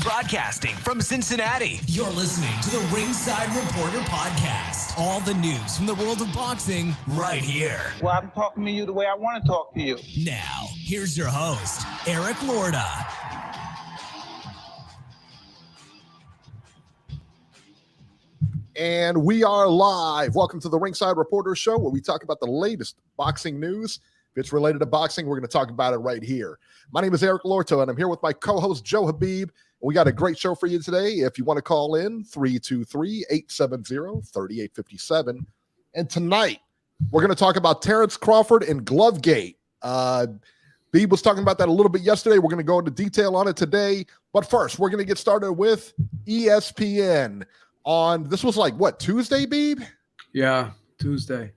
Broadcasting from Cincinnati, you're listening to the Ringside Reporter podcast. All the news from the world of boxing right here. Well, I'm talking to you the way I want to talk to you. Now, here's your host, Eric Lorda. And we are live. Welcome to the Ringside Reporter show, where we talk about the latest boxing news. If it's related to boxing, we're going to talk about it right here. My name is Eric Lorto, and I'm here with my co-host, Joe Habib. We got a great show for you today. If you want to call in, 323-870-3857. And tonight, we're going to talk about Terence Crawford and Glovegate. Beeb was talking about that a little bit yesterday. We're going to go into detail on it today. But first, we're going to get started with ESPN. This was like, what, Tuesday, Beeb? Yeah, Tuesday.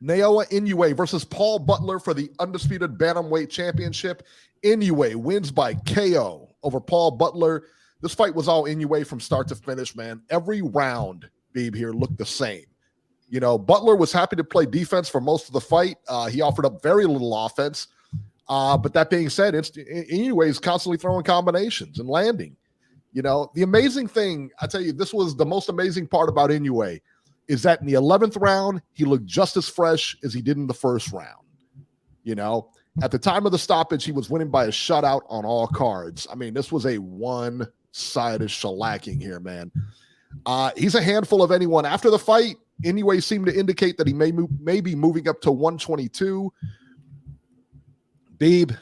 Naoya Inoue versus Paul Butler for the undisputed bantamweight championship. Inoue wins by KO over Paul Butler. This fight was all Inoue from start to finish, man. Every round, Beeb, here looked the same. You know, Butler was happy to play defense for most of the fight. He offered up very little offense. But that being said, Inoue is constantly throwing combinations and landing. You know, the amazing thing, I tell you, this was the most amazing part about Inoue, is that in the 11th round, he looked just as fresh as he did in the first round. You know, at the time of the stoppage, he was winning by a shutout on all cards. I mean, this was a one-sided shellacking here, man. He's a handful of anyone. After the fight, Inoue seemed to indicate that he may be moving up to 122. Beeb,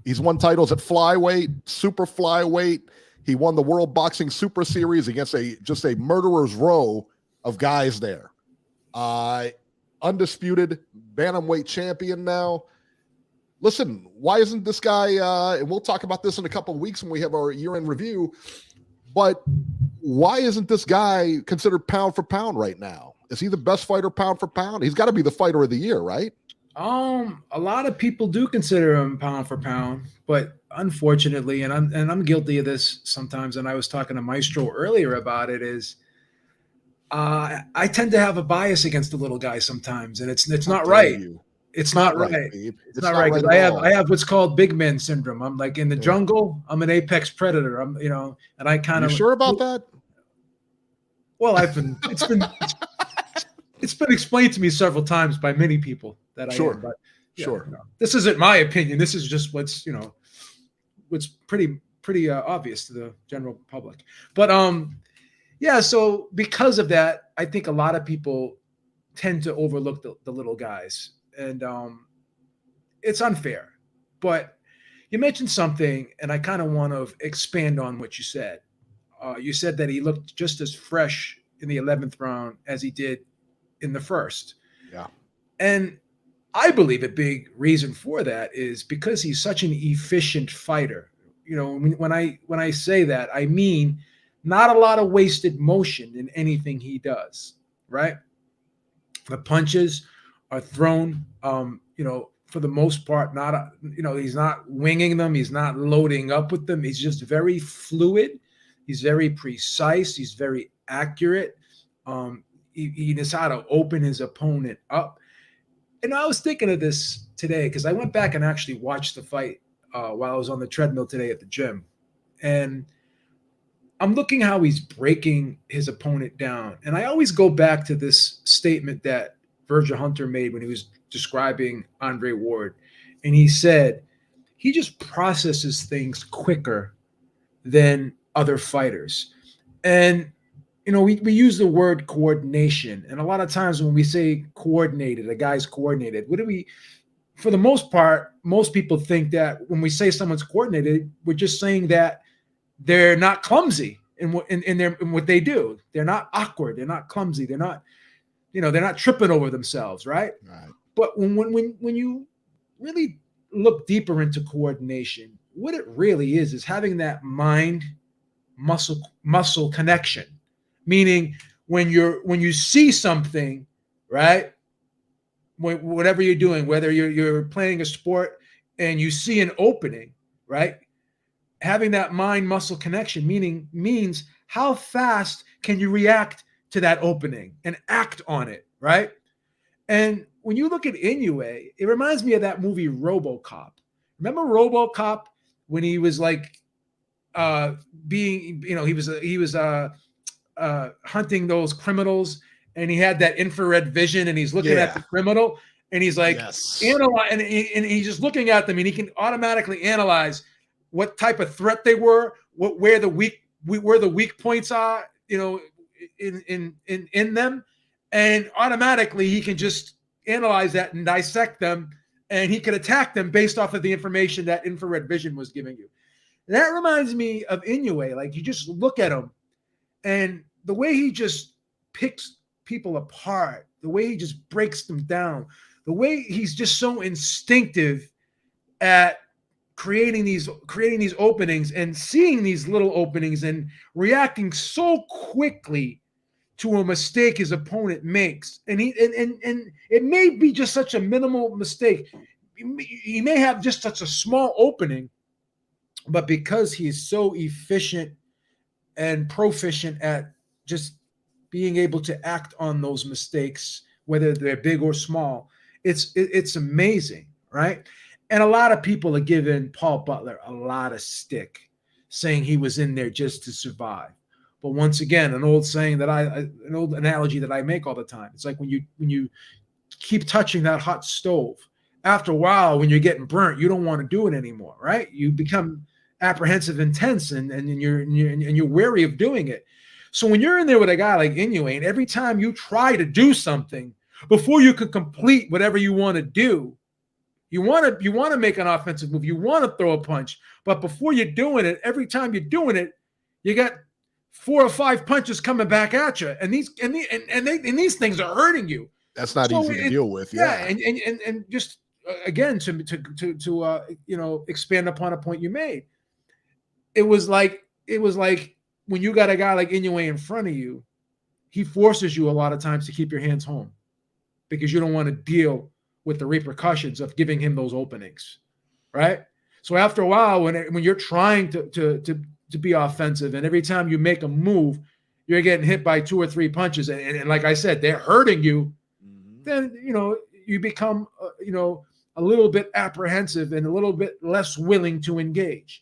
he's won titles at flyweight, super flyweight. He won the World Boxing Super Series against just a murderer's row of guys there. Undisputed bantamweight champion now. Listen, why isn't this guy, and we'll talk about this in a couple of weeks when we have our year-end review, but why isn't this guy considered pound for pound right now? Is he the best fighter pound for pound? He's got to be the fighter of the year, right? A lot of people do consider him pound for pound, but unfortunately, and I'm guilty of this sometimes, and I was talking to Maestro earlier about it, is I tend to have a bias against the little guy sometimes, and it's not right. It's not right. It's not right, because I have what's called big man syndrome. I'm like in the jungle, I'm an apex predator. I'm, you know, and I kind of. You sure about that? Well, it's been explained to me several times by many people that I am, but sure. You know, this isn't my opinion. This is just what's pretty obvious to the general public. But yeah, so because of that, I think a lot of people tend to overlook the little guys, and it's unfair. But you mentioned something, and I kind of want to expand on what you said. You said that he looked just as fresh in the 11th round as he did in the first. Yeah. And I believe a big reason for that is because he's such an efficient fighter. You know, when I say that, I mean not a lot of wasted motion in anything he does, right? The punches are thrown, for the most part, he's not winging them. He's not loading up with them. He's just very fluid. He's very precise. He's very accurate. He knows how to open his opponent up. And I was thinking of this today because I went back and actually watched the fight while I was on the treadmill today at the gym. And I'm looking how he's breaking his opponent down. And I always go back to this statement that Virgil Hunter made when he was describing Andre Ward. And he said, he just processes things quicker than other fighters. And you know, we use the word coordination, and a lot of times when we say coordinated, a guy's coordinated, for the most part, most people think that when we say someone's coordinated, we're just saying that they're not clumsy in what they do. They're not awkward. They're not clumsy. They're not, they're not tripping over themselves, right? Right. But when you really look deeper into coordination, what it really is having that mind muscle connection. Meaning when you see something, right? Whatever you're doing, whether you're playing a sport and you see an opening, right? Having that mind muscle connection means how fast can you react to that opening and act on it, right? And when you look at Inoue, it reminds me of that movie RoboCop. Remember RoboCop when he was like being, he was hunting those criminals, and he had that infrared vision, and he's looking at the criminal, and he's like, analyze, and he's just looking at them, and he can automatically analyze what type of threat they were, where the weak points are, in them, and automatically he can just analyze that and dissect them, and he can attack them based off of the information that infrared vision was giving you. And that reminds me of Inoue. Like, you just look at him, and the way he just picks people apart, the way he just breaks them down, the way he's just so instinctive at creating these openings and seeing these little openings and reacting so quickly to a mistake his opponent makes. And it may be just such a minimal mistake. He may have just such a small opening, but because he's so efficient and proficient at just being able to act on those mistakes, whether they're big or small, it's amazing, right? And a lot of people are giving Paul Butler a lot of stick, saying he was in there just to survive. But once again, an old analogy that I make all the time. It's like when you keep touching that hot stove, after a while, when you're getting burnt, you don't want to do it anymore, right? You become apprehensive and tense, and you're wary of doing it. So when you're in there with a guy like Inoue, and every time you try to do something, before you can complete whatever you want to do, you want to make an offensive move, you want to throw a punch, but before you're doing it, every time you're doing it, you got 4 or 5 punches coming back at you, and these things are hurting you. That's not easy to deal with. Yeah, and just again to expand upon a point you made. It was like when you got a guy like Inoue in front of you, he forces you a lot of times to keep your hands home because you don't want to deal with the repercussions of giving him those openings, right? So after a while, when you're trying to be offensive, and every time you make a move, you're getting hit by 2 or 3 punches, and like I said, they're hurting you, then you become a little bit apprehensive and a little bit less willing to engage.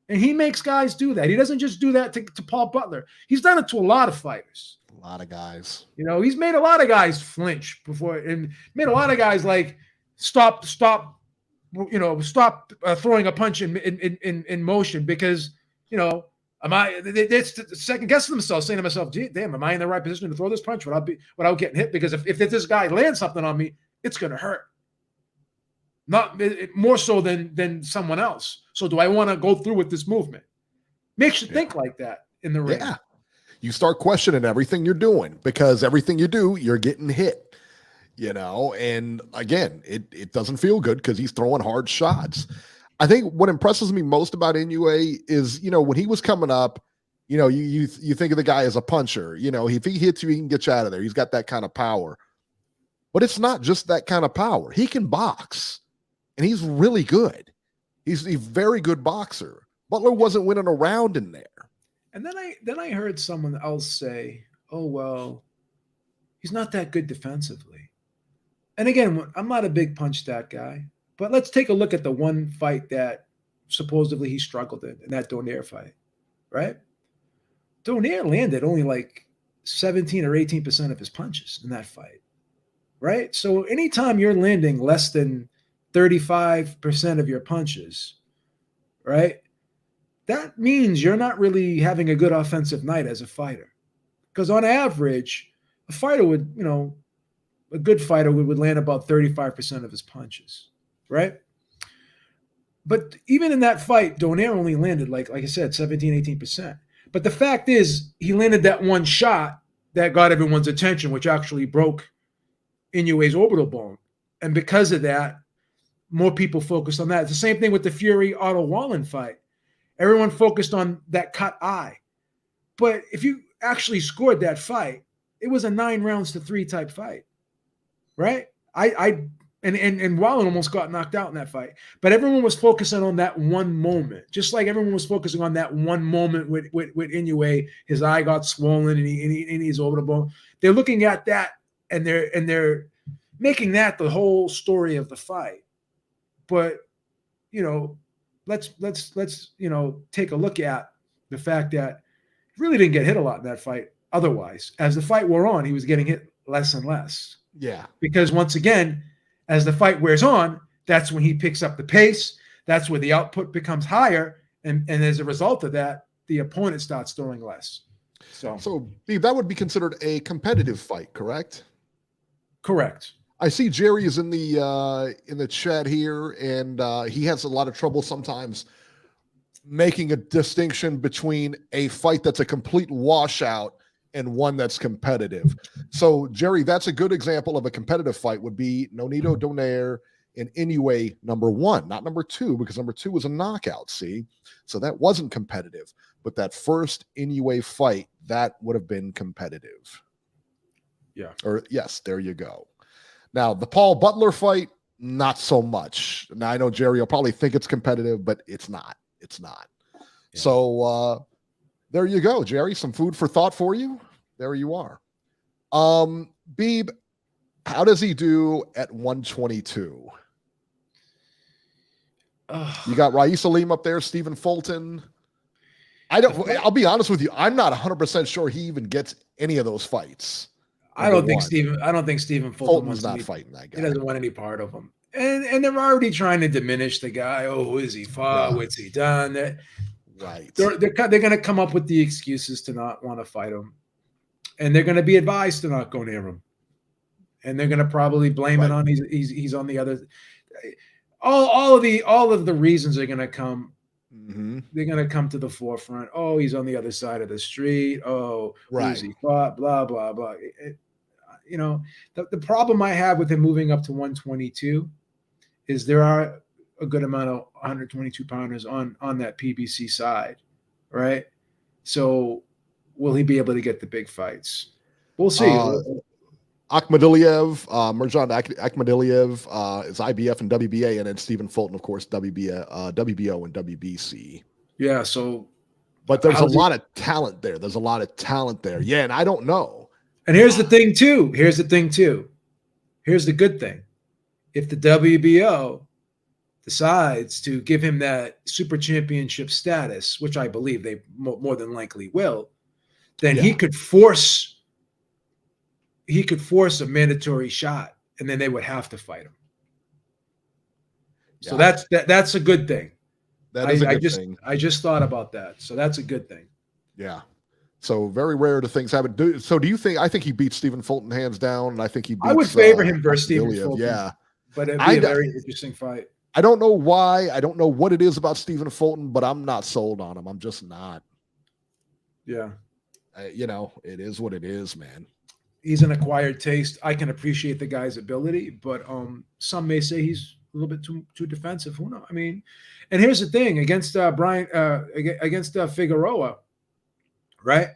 And he makes guys do that. He doesn't just do that to Paul Butler. He's done it to a lot of fighters. A lot of guys. He's made a lot of guys flinch before, and made a lot of guys like stop throwing a punch in motion because they're second guessing themselves, saying to themselves, damn, am I in the right position to throw this punch without getting hit? Because if this guy lands something on me, it's going to hurt. Not more so than someone else. So do I want to go through with this movement? Makes you think like that in the ring. Yeah. You start questioning everything you're doing because everything you do, you're getting hit, and again, it doesn't feel good because he's throwing hard shots. I think what impresses me most about Inoue is, when he was coming up, you think of the guy as a puncher, if he hits you, he can get you out of there. He's got that kind of power, but it's not just that kind of power. He can box. And he's really good. He's a very good boxer. Butler wasn't winning a round in there. And then I heard someone else say, "Oh well, he's not that good defensively." And again, I'm not a big punch stat guy, but let's take a look at the one fight that supposedly he struggled in that Donaire fight, right? Donaire landed only like 17 or 18% of his punches in that fight, right? So anytime you're landing less than 35% of your punches, right? That means you're not really having a good offensive night as a fighter. Because on average, a fighter would, a good fighter would land about 35% of his punches, right? But even in that fight, Donaire only landed, like I said, 17, 18%. But the fact is, he landed that one shot that got everyone's attention, which actually broke Inoue's orbital bone. And because of that, more people focused on that. It's the same thing with the Fury Otto Wallin fight. Everyone focused on that cut eye. But if you actually scored that fight, it was a 9-3 type fight, right? And Wallin almost got knocked out in that fight. But everyone was focusing on that one moment, just like everyone was focusing on that one moment with Inoue. His eye got swollen and he's over the bone. They're looking at that and they're making that the whole story of the fight. But let's take a look at the fact that he really didn't get hit a lot in that fight. Otherwise, as the fight wore on, he was getting hit less and less. Yeah. Because once again, as the fight wears on, that's when he picks up the pace. That's where the output becomes higher. And as a result of that, the opponent starts throwing less. So Beeb, that would be considered a competitive fight, correct? Correct. I see Jerry is in the chat here, and he has a lot of trouble sometimes making a distinction between a fight that's a complete washout and one that's competitive. So, Jerry, that's a good example of a competitive fight would be Nonito Donaire and Inoue #1, not #2, because #2 was a knockout, see? So that wasn't competitive. But that first Inoue fight, that would have been competitive. Yeah. Or yes, there you go. Now, the Paul Butler fight, not so much. Now, I know Jerry will probably think it's competitive, but it's not. It's not. Yeah. So there you go, Jerry. Some food for thought for you. There you are. Beeb, how does he do at 122? You got Rais Salim up there, Stephen Fulton. I'll be honest with you. I'm not 100% sure he even gets any of those fights. I don't think Stephen Fulton's not fighting that guy. He doesn't want any part of him. And they're already trying to diminish the guy. Oh, who is he fought? What's he done? Right. They're going to come up with the excuses to not want to fight him. And they're going to be advised to not go near him. And they're going to probably blame it on he's on the other. All of the reasons are going to come. Mm-hmm. They're going to come to the forefront. Oh, he's on the other side of the street. Oh, who's he fought? Blah, blah, blah. The problem I have with him moving up to 122 is there are a good amount of 122 pounders on that PBC side, right? So will he be able to get the big fights? We'll see. Akhmadiliev, Mirjan Akhmadiliev is IBF and WBA, and then Stephen Fulton, of course, WBO and WBC. Yeah, so. But there's a lot of talent there. Yeah, and I don't know. And here's the thing, too. Here's the good thing. If the WBO decides to give him that super championship status, which I believe they more than likely will, then he could force a mandatory shot, and then they would have to fight him. So that's a good thing. That is a good thing. I just thought about that. So that's a good thing. Yeah. So very rare do things happen. So do you think? I think he beats Stephen Fulton hands down, and I think he beats. I would favor him versus Stephen Fulton. Yeah, but it'd be a very interesting fight. I don't know why. I don't know what it is about Stephen Fulton, but I'm not sold on him. I'm just not. Yeah. It is what it is, man. He's an acquired taste. I can appreciate the guy's ability, but some may say he's a little bit too defensive. Who knows? I mean, and here's the thing against Figueroa, right?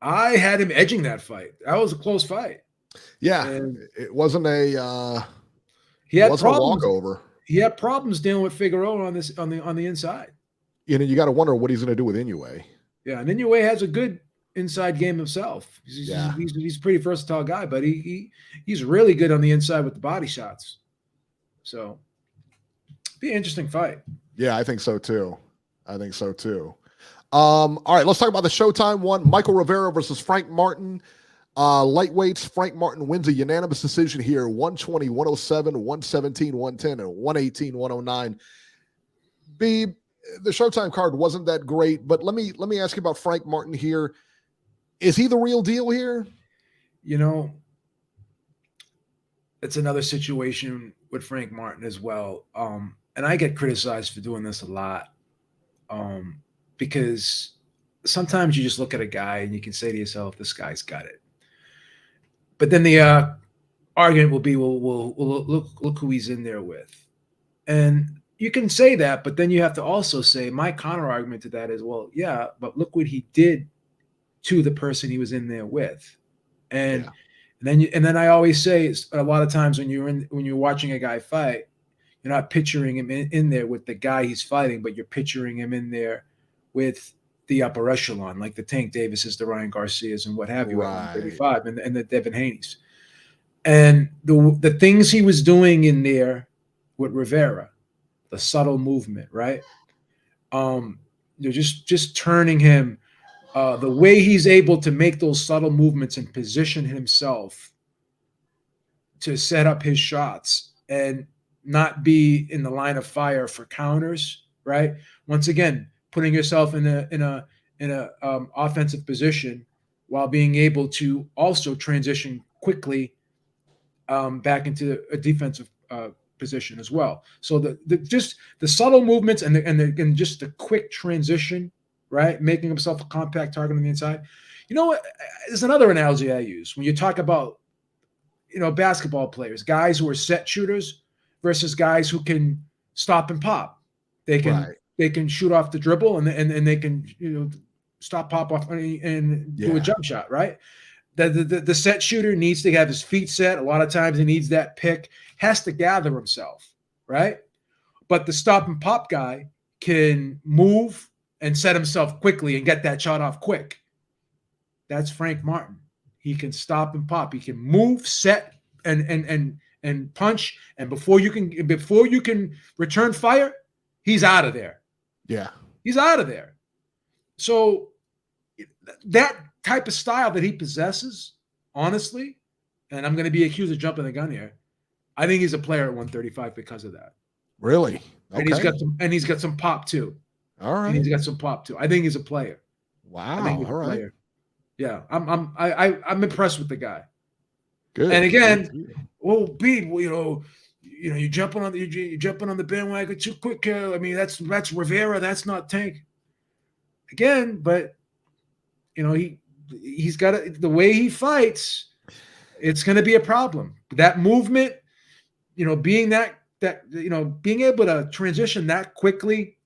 I had him edging that fight. That was a close fight. Yeah, and it wasn't a. He had wasn't problems. A walkover. He had problems dealing with Figueroa on the inside. You got to wonder what he's going to do with Inoue. Yeah, and Inoue has a good inside game himself. He's a pretty versatile guy, but he's really good on the inside with the body shots. So, be an interesting fight. Yeah, I think so too. All right, let's talk about the Showtime one. Michael Rivera versus Frank Martin. Lightweights, Frank Martin wins a unanimous decision here. 120, 107, 117, 110, and 118, 109. The Showtime card wasn't that great, but let me ask you about Frank Martin here. Is he the real deal here? It's another situation with Frank Martin as well. And I get criticized for doing this a lot. Because sometimes you just look at a guy and you can say to yourself, this guy's got it. But then the argument will be, well, look who he's in there with. And you can say that, but then you have to also say, my counter argument to that is, well, yeah, but look what he did to the person he was in there with. And then I always say, a lot of times when you're watching a guy fight, you're not picturing him in there with the guy he's fighting, but you're picturing him in there with the upper echelon, like the Tank Davises, the Ryan Garcias, and what have you, at 135, and the Devin Haney's. And the things he was doing in there with Rivera, the subtle movement, right? Just turning him, the way he's able to make those subtle movements and position himself to set up his shots and not be in the line of fire for counters, right? Once again, putting yourself in a offensive position while being able to also transition quickly back into a defensive position as well. So just the subtle movements and just the quick transition, right? Making himself a compact target on the inside. You know what? There's another analogy I use when you talk about, basketball players, guys who are set shooters versus guys who can stop and pop. They can shoot off the dribble and they can stop, pop off and do a jump shot, right? The set shooter needs to have his feet set. A lot of times he needs that pick, has to gather himself, right? But the stop and pop guy can move and set himself quickly and get that shot off quick. That's Frank Martin. He can stop and pop. He can move, set, and punch. And before you can return fire, he's out of there. Yeah, he's out of there. So that type of style that he possesses, honestly, and I'm going to be accused of jumping the gun here, I think he's a player at 135 because of that. Really? Okay. And he's got some pop too. All right. And he's got some pop too. I think he's a player. Wow. All right. Player. Yeah, I'm impressed with the guy. Good. And again, you're jumping on the bandwagon too quick. I mean, that's Rivera. That's not Tank. Again, but he's got the way he fights. It's going to be a problem. That movement, being being able to transition that quickly,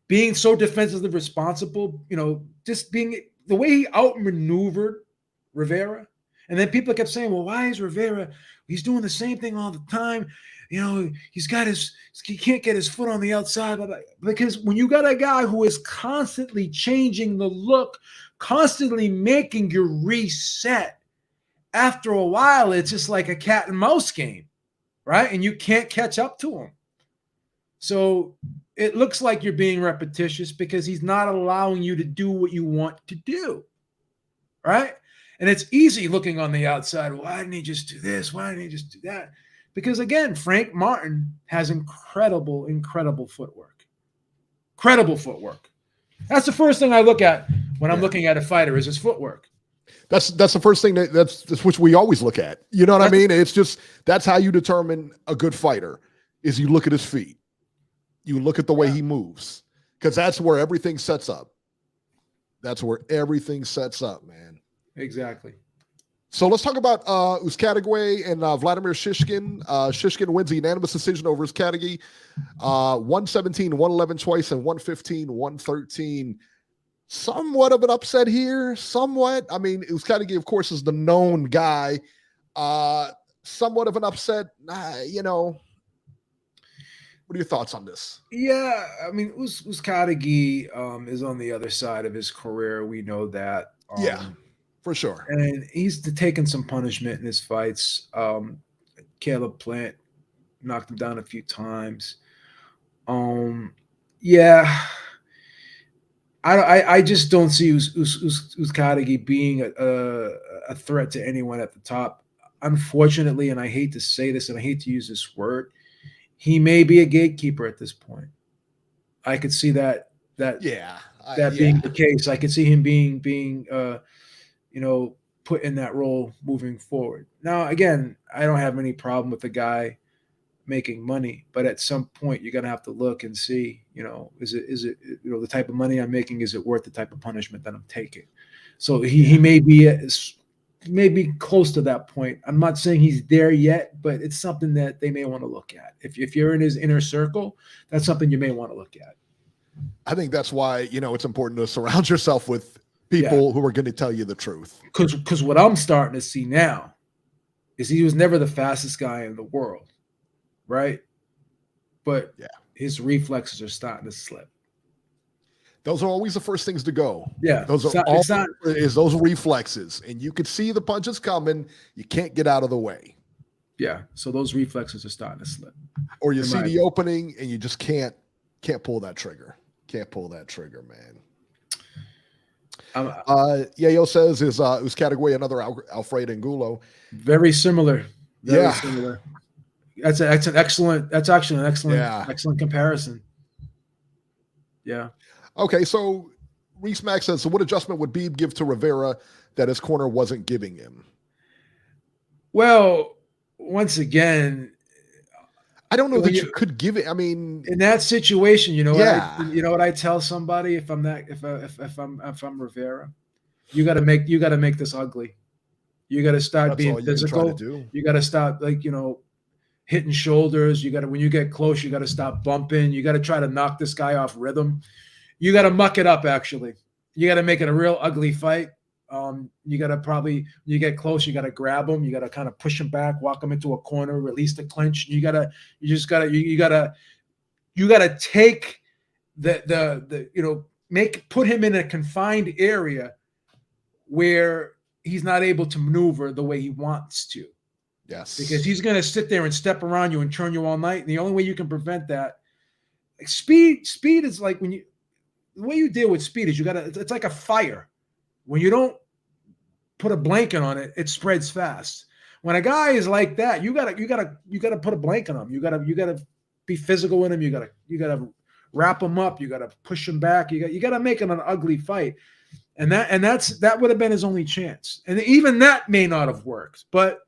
being so defensively responsible, just being the way he outmaneuvered Rivera. And then people kept saying, well, why is Rivera? He's doing the same thing all the time. He can't get his foot on the outside. Because when you got a guy who is constantly changing the look, constantly making you reset, after a while, it's just like a cat and mouse game, right? And you can't catch up to him. So it looks like you're being repetitious because he's not allowing you to do what you want to do, right? And it's easy looking on the outside. Why didn't he just do this? Why didn't he just do that? Because, again, Frank Martin has incredible footwork. Incredible footwork. That's the first thing I look at when I'm looking at a fighter is his footwork. That's the first thing that's which we always look at. You know what I mean? It's just that's how you determine a good fighter is you look at his feet. You look at the way he moves because that's where everything sets up. That's where everything sets up, man. Exactly. So let's talk about Uzcategui and Vladimir Shishkin. Shishkin wins a unanimous decision over Uzcategui. 117, 111 twice, and 115, 113. Somewhat of an upset here. Somewhat. I mean, Uzcategui, of course, is the known guy. Somewhat of an upset. What are your thoughts on this? Yeah, I mean, Uzcategui is on the other side of his career. We know that. For sure. And he's taken some punishment in his fights. Caleb Plant knocked him down a few times. I just don't see Uzcategui being a threat to anyone at the top. Unfortunately, and I hate to say this, and I hate to use this word, he may be a gatekeeper at this point. I could see that being the case. I could see him being put in that role moving forward. Now, again, I don't have any problem with the guy making money, but at some point you're going to have to look and see, is it the type of money I'm making, is it worth the type of punishment that I'm taking? So he may be close to that point. I'm not saying he's there yet, but it's something that they may want to look at. If you're in his inner circle, that's something you may want to look at. I think that's why, it's important to surround yourself with people who are going to tell you the truth. Because what I'm starting to see now is he was never the fastest guy in the world, right? But his reflexes are starting to slip. Those are always the first things to go. Yeah. Those those reflexes. And you can see the punches coming. You can't get out of the way. Yeah. So those reflexes are starting to slip. Or you see the opening and you just can't pull that trigger. Can't pull that trigger, man. Yayo says is Uscategui another Alfredo Angulo. Very similar. Very similar. That's actually an excellent comparison. Yeah. Okay, so Reese Mack says, so what adjustment would Beeb give to Rivera that his corner wasn't giving him? Well, once again, I don't know that you could give it. I mean, in that situation, you know what I tell somebody if I'm Rivera, you got to make this ugly. You got to start being physical. You got to start hitting shoulders. You got to, when you get close, you got to stop bumping. You got to try to knock this guy off rhythm. You got to muck it up. Actually, you got to make it a real ugly fight. You got to probably, when you get close, you got to grab him. You got to kind of push him back, walk him into a corner, release the clinch. You got to take put him in a confined area where he's not able to maneuver the way he wants to. Yes. Because he's going to sit there and step around you and turn you all night. And the only way you can prevent that, speed is like the way you deal with speed is it's like a fire. When you don't put a blanket on it, it spreads fast. When a guy is like that, you gotta put a blanket on him. You gotta be physical with him. You gotta wrap him up. You gotta push him back. You gotta make it an ugly fight. And that would have been his only chance. And even that may not have worked. But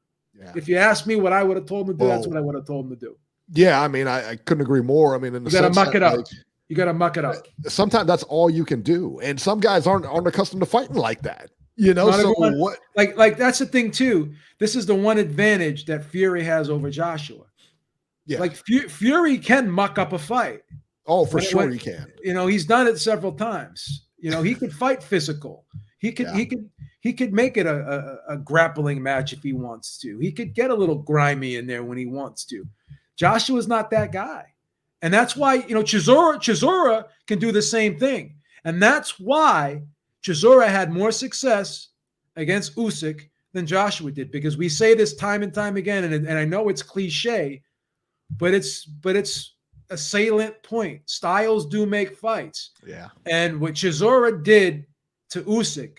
if you ask me what I would have told him to do, that's what I would have told him to do. Yeah, I mean, I couldn't agree more. I mean, you got to muck it up. You got to muck it up. Sometimes that's all you can do, and some guys aren't accustomed to fighting like that. Like that's the thing too. This is the one advantage that Fury has over Joshua. Yeah, like Fury can muck up a fight. Oh, for sure he can. He's done it several times. He could fight physical. He could make it a grappling match if he wants to. He could get a little grimy in there when he wants to. Joshua's not that guy. And that's why, Chisora can do the same thing. And that's why Chisora had more success against Usyk than Joshua did, because we say this time and time again, and I know it's cliche, but it's a salient point. Styles do make fights. Yeah. And what Chisora did to Usyk,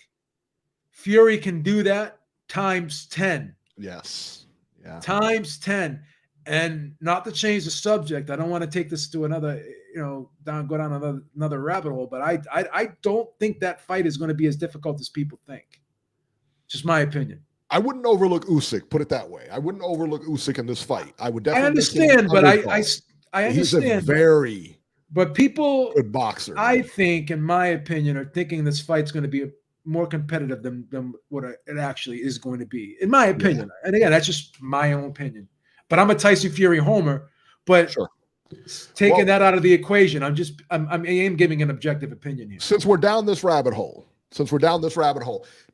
Fury can do that times 10. Yes. Yeah. Times 10. And not to change the subject, I don't want to take this to another, go down another rabbit hole, but I don't think that fight is going to be as difficult as people think. Just my opinion. I wouldn't overlook Usyk, put it that way. I wouldn't overlook Usyk in this fight. I would definitely. I understand, but I understand. He's a very people, good boxer. I think, in my opinion, are thinking this fight's going to be more competitive than what it actually is going to be, in my opinion. Yeah. And again, that's just my own opinion. But I'm a Tyson Fury homer. But taking that out of the equation, I am giving an objective opinion here. Since we're down this rabbit hole,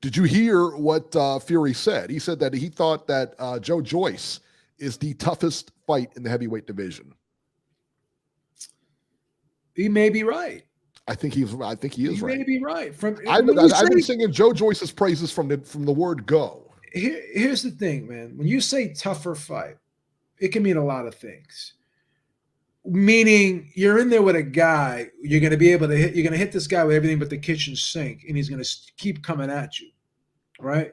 did you hear what Fury said? He said that he thought that Joe Joyce is the toughest fight in the heavyweight division. He may be right. I think he is right. He may be right. I've been singing Joe Joyce's praises from the word go. Here's the thing, man. When you say tougher fight, it can mean a lot of things. Meaning you're in there with a guy, you're going to be able to hit. You're going to hit this guy with everything but the kitchen sink, and he's going to keep coming at you, right?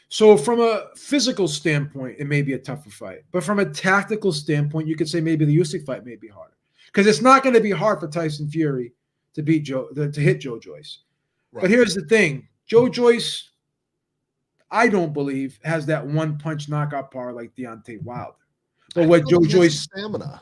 So from a physical standpoint, it may be a tougher fight. But from a tactical standpoint, you could say maybe the Usyk fight may be harder, because it's not going to be hard for Tyson Fury to hit Joe Joyce. Right. But here's the thing: Joe Joyce, I don't believe, has that one punch knockout power like Deontay Wilder. But what Joe Joyce stamina.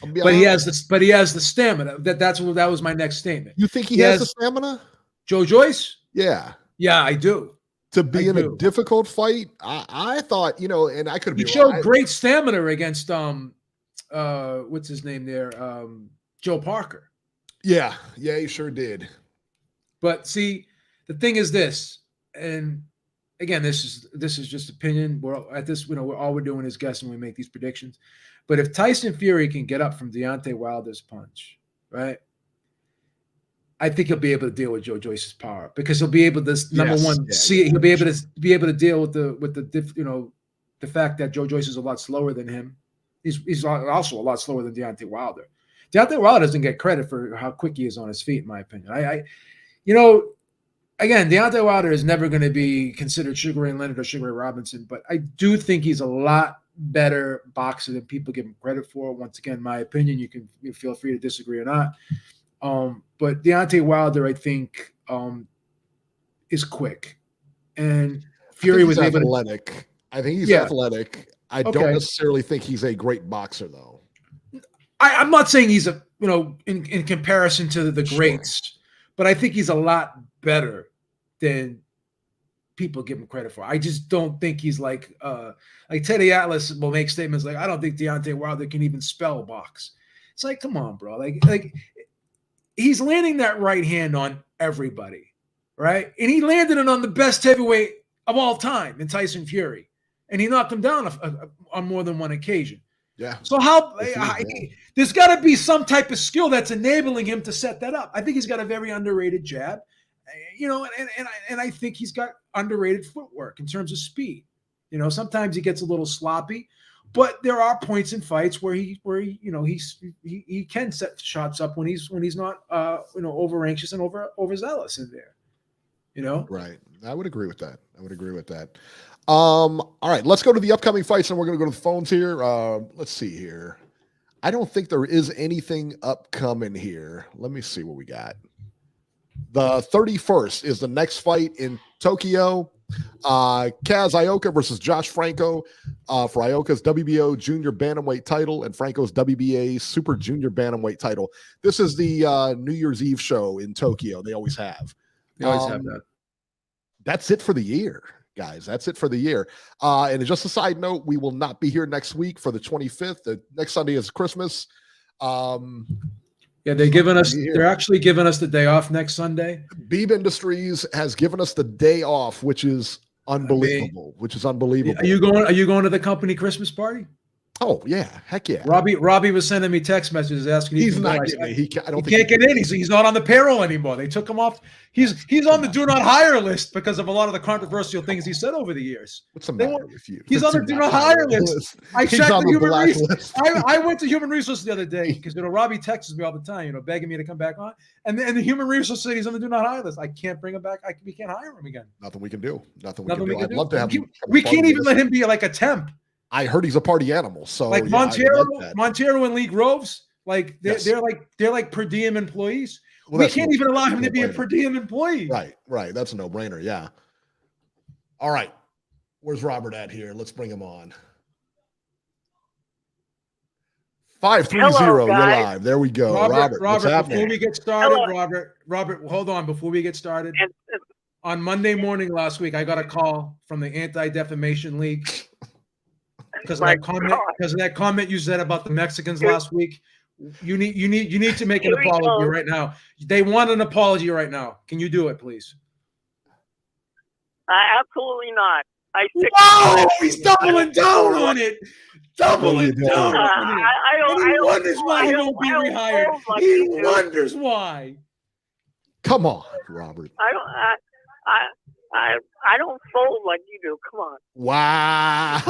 But he has the stamina. That was my next statement. You think he has the stamina? Joe Joyce? Yeah. Yeah, I do. To be in a difficult fight, I thought, and I could be. He showed great stamina against what's his name there? Joe Parker. Yeah, he sure did. But see, the thing is this, and again, this is just opinion. We're at this, all we're doing is guessing when we make these predictions. But if Tyson Fury can get up from Deontay Wilder's punch, right, I think he'll be able to deal with Joe Joyce's power, because he'll be able to see it. He'll be able to deal with the the fact that Joe Joyce is a lot slower than him. He's also a lot slower than Deontay Wilder. Deontay Wilder doesn't get credit for how quick he is on his feet, in my opinion. Again, Deontay Wilder is never going to be considered Sugar Ray Leonard or Sugar Ray Robinson, but I do think he's a lot better boxer than people give him credit for. Once again, my opinion, you feel free to disagree or not. But Deontay Wilder, I think, is quick. And Fury was athletic. I think he's athletic. I don't necessarily think he's a great boxer, though. I'm not saying he's in comparison to the greats, but I think he's a lot better than people give him credit for. I just don't think he's like Teddy Atlas will make statements like, I don't think Deontay Wilder can even spell box. It's like, come on, bro. Like he's landing that right hand on everybody, right? And he landed it on the best heavyweight of all time in Tyson Fury. And he knocked him down on more than one occasion. Yeah. So there's got to be some type of skill that's enabling him to set that up. I think he's got a very underrated jab, and I think he's got underrated footwork in terms of speed. Sometimes he gets a little sloppy, but there are points in fights where he can set shots up when he's not over anxious and overzealous in there. Right. I would agree with that. All right, let's go to the upcoming fights, and we're going to go to the phones here. Let's see here. I don't think there is anything upcoming here. Let me see what we got. The 31st is the next fight in Tokyo. Kaz Ioka versus Josh Franco for Ioka's WBO Junior Bantamweight title and Franco's WBA Super Junior Bantamweight title. This is the New Year's Eve show in Tokyo. They always have. That. That's it for the year, guys. That's it for the year. And just a side note, we will not be here next week for the 25th. The next Sunday is Christmas. They're actually giving us the day off next Sunday. Beeb Industries has given us the day off, which is unbelievable. Are you going to the company Christmas party? Oh yeah, heck yeah. Robbie was sending me text messages asking. He's not getting it. He can't get in. He's not on the payroll anymore. They took him off. He's on the do not hire list because of a lot of the controversial things he said over the years. What's the matter with you? He's on the do not hire list. I checked the human resources. I went to human resources the other day because Robbie texts me all the time, begging me to come back on. And the human resources said he's on the do not hire list. I can't bring him back. We can't hire him again. Nothing we can do. Nothing we can do. I'd love to have him. We can't even let him be like a temp. I heard he's a party animal. So like Montero and Lee Groves, like they're like per diem employees. Well, we can't even allow him to be a per diem employee. Right. That's a no-brainer. Yeah. All right. Where's Robert at here? Let's bring him on. 530, you're live. There we go. Robert, before we get started, Robert, hold on. Before we get started, on Monday morning last week, I got a call from the Anti-Defamation League. Because of that comment you said about the Mexicans last week, you need to make an apology right now. They want an apology right now. Can you do it, please? Absolutely not. Wow, he's doubling down on it. Doubling down on it. He wonders why he won't be rehired. He wonders why. Come on, Robert. I don't fold like you do. Come on. Wow.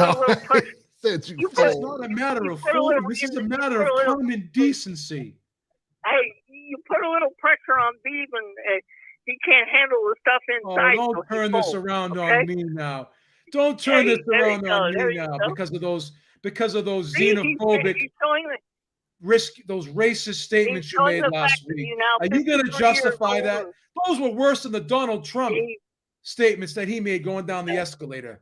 It's not a matter of folding. This is a matter of common decency. Hey, you put a little pressure on Beeb and he can't handle the stuff inside. Oh, don't turn this around on me now. Don't turn this around on me now because of those xenophobic those racist statements you made last week. Are you going to justify that? Those were worse than the Donald Trump statements that he made going down the escalator.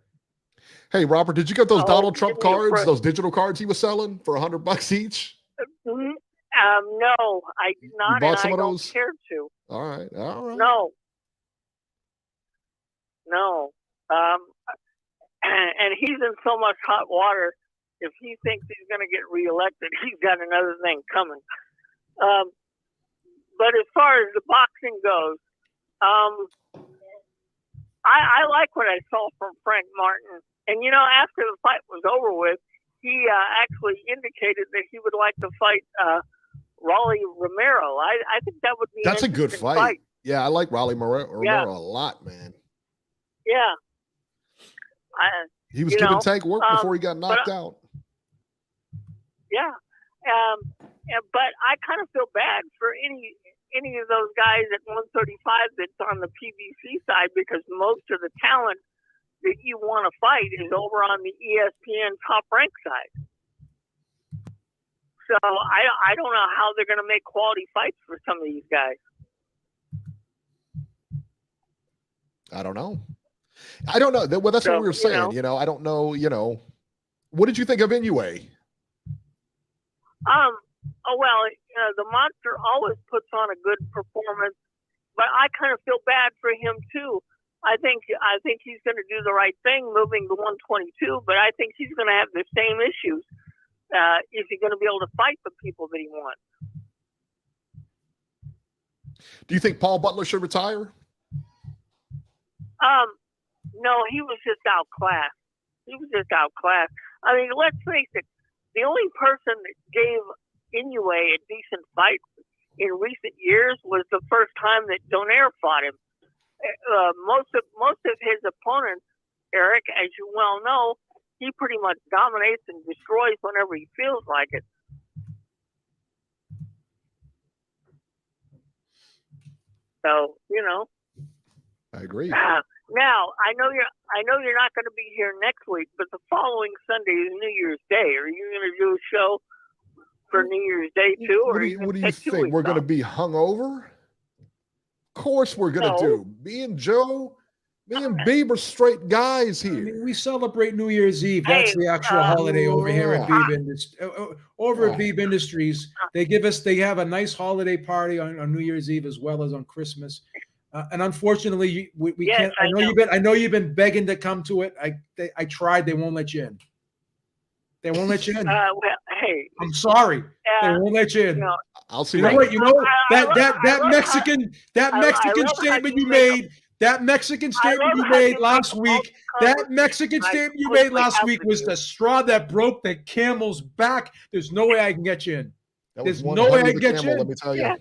Hey, Robert, did you get those Donald Trump cards, those digital cards he was selling for $100 each? No, I did not. You bought some of those? I don't care to. All right. No. And he's in so much hot water. If he thinks he's going to get reelected, he's got another thing coming. But as far as the boxing goes, I like what I saw from Frank Martin. And, after the fight was over with, he actually indicated that he would like to fight Rolly Romero. I think that would be That's a good fight. Yeah, I like Rolly Romero a lot, man. Yeah. He was giving Tank work before he got knocked out. Yeah. But I kind of feel bad for any of those guys at 135 that's on the PBC side, because most of the talent that you want to fight is over on the ESPN Top Rank side. So I don't know how they're going to make quality fights for some of these guys. I don't know. Well, that's what we were saying. I don't know. What did you think of Inoue? The monster always puts on a good performance, but I kind of feel bad for him too. I think he's going to do the right thing, moving to 122, but I think he's going to have the same issues. Is he going to be able to fight the people that he wants? Do you think Paul Butler should retire? No, he was just outclassed. I mean, let's face it, the only person that gave Inoue a decent fight in recent years was the first time that Donaire fought him. Most of his opponents, Eric, as you well know, he pretty much dominates and destroys whenever he feels like it. So, I agree. Now, I know you're not going to be here next week, but the following Sunday is New Year's Day. Are you going to do a show for New Year's Day too? What do you think? We're going to be hungover? Of course we're going to do. Me and Beeb are straight guys here. I mean, we celebrate New Year's Eve. That's the actual holiday over here at Beeb Industries. Over at Beeb Industries, they have a nice holiday party on New Year's Eve as well as on Christmas. And unfortunately, we can't. I know you've been begging to come to it. I tried. They won't let you in. They won't let you in. Hey, I'm sorry. They won't let you in. I'll see. You know what? That Mexican statement you made. That Mexican statement you made last week. That Mexican statement you made last week was the straw that broke the camel's back. There's no way I can get you in. There's no way I can get you in. Let me tell you.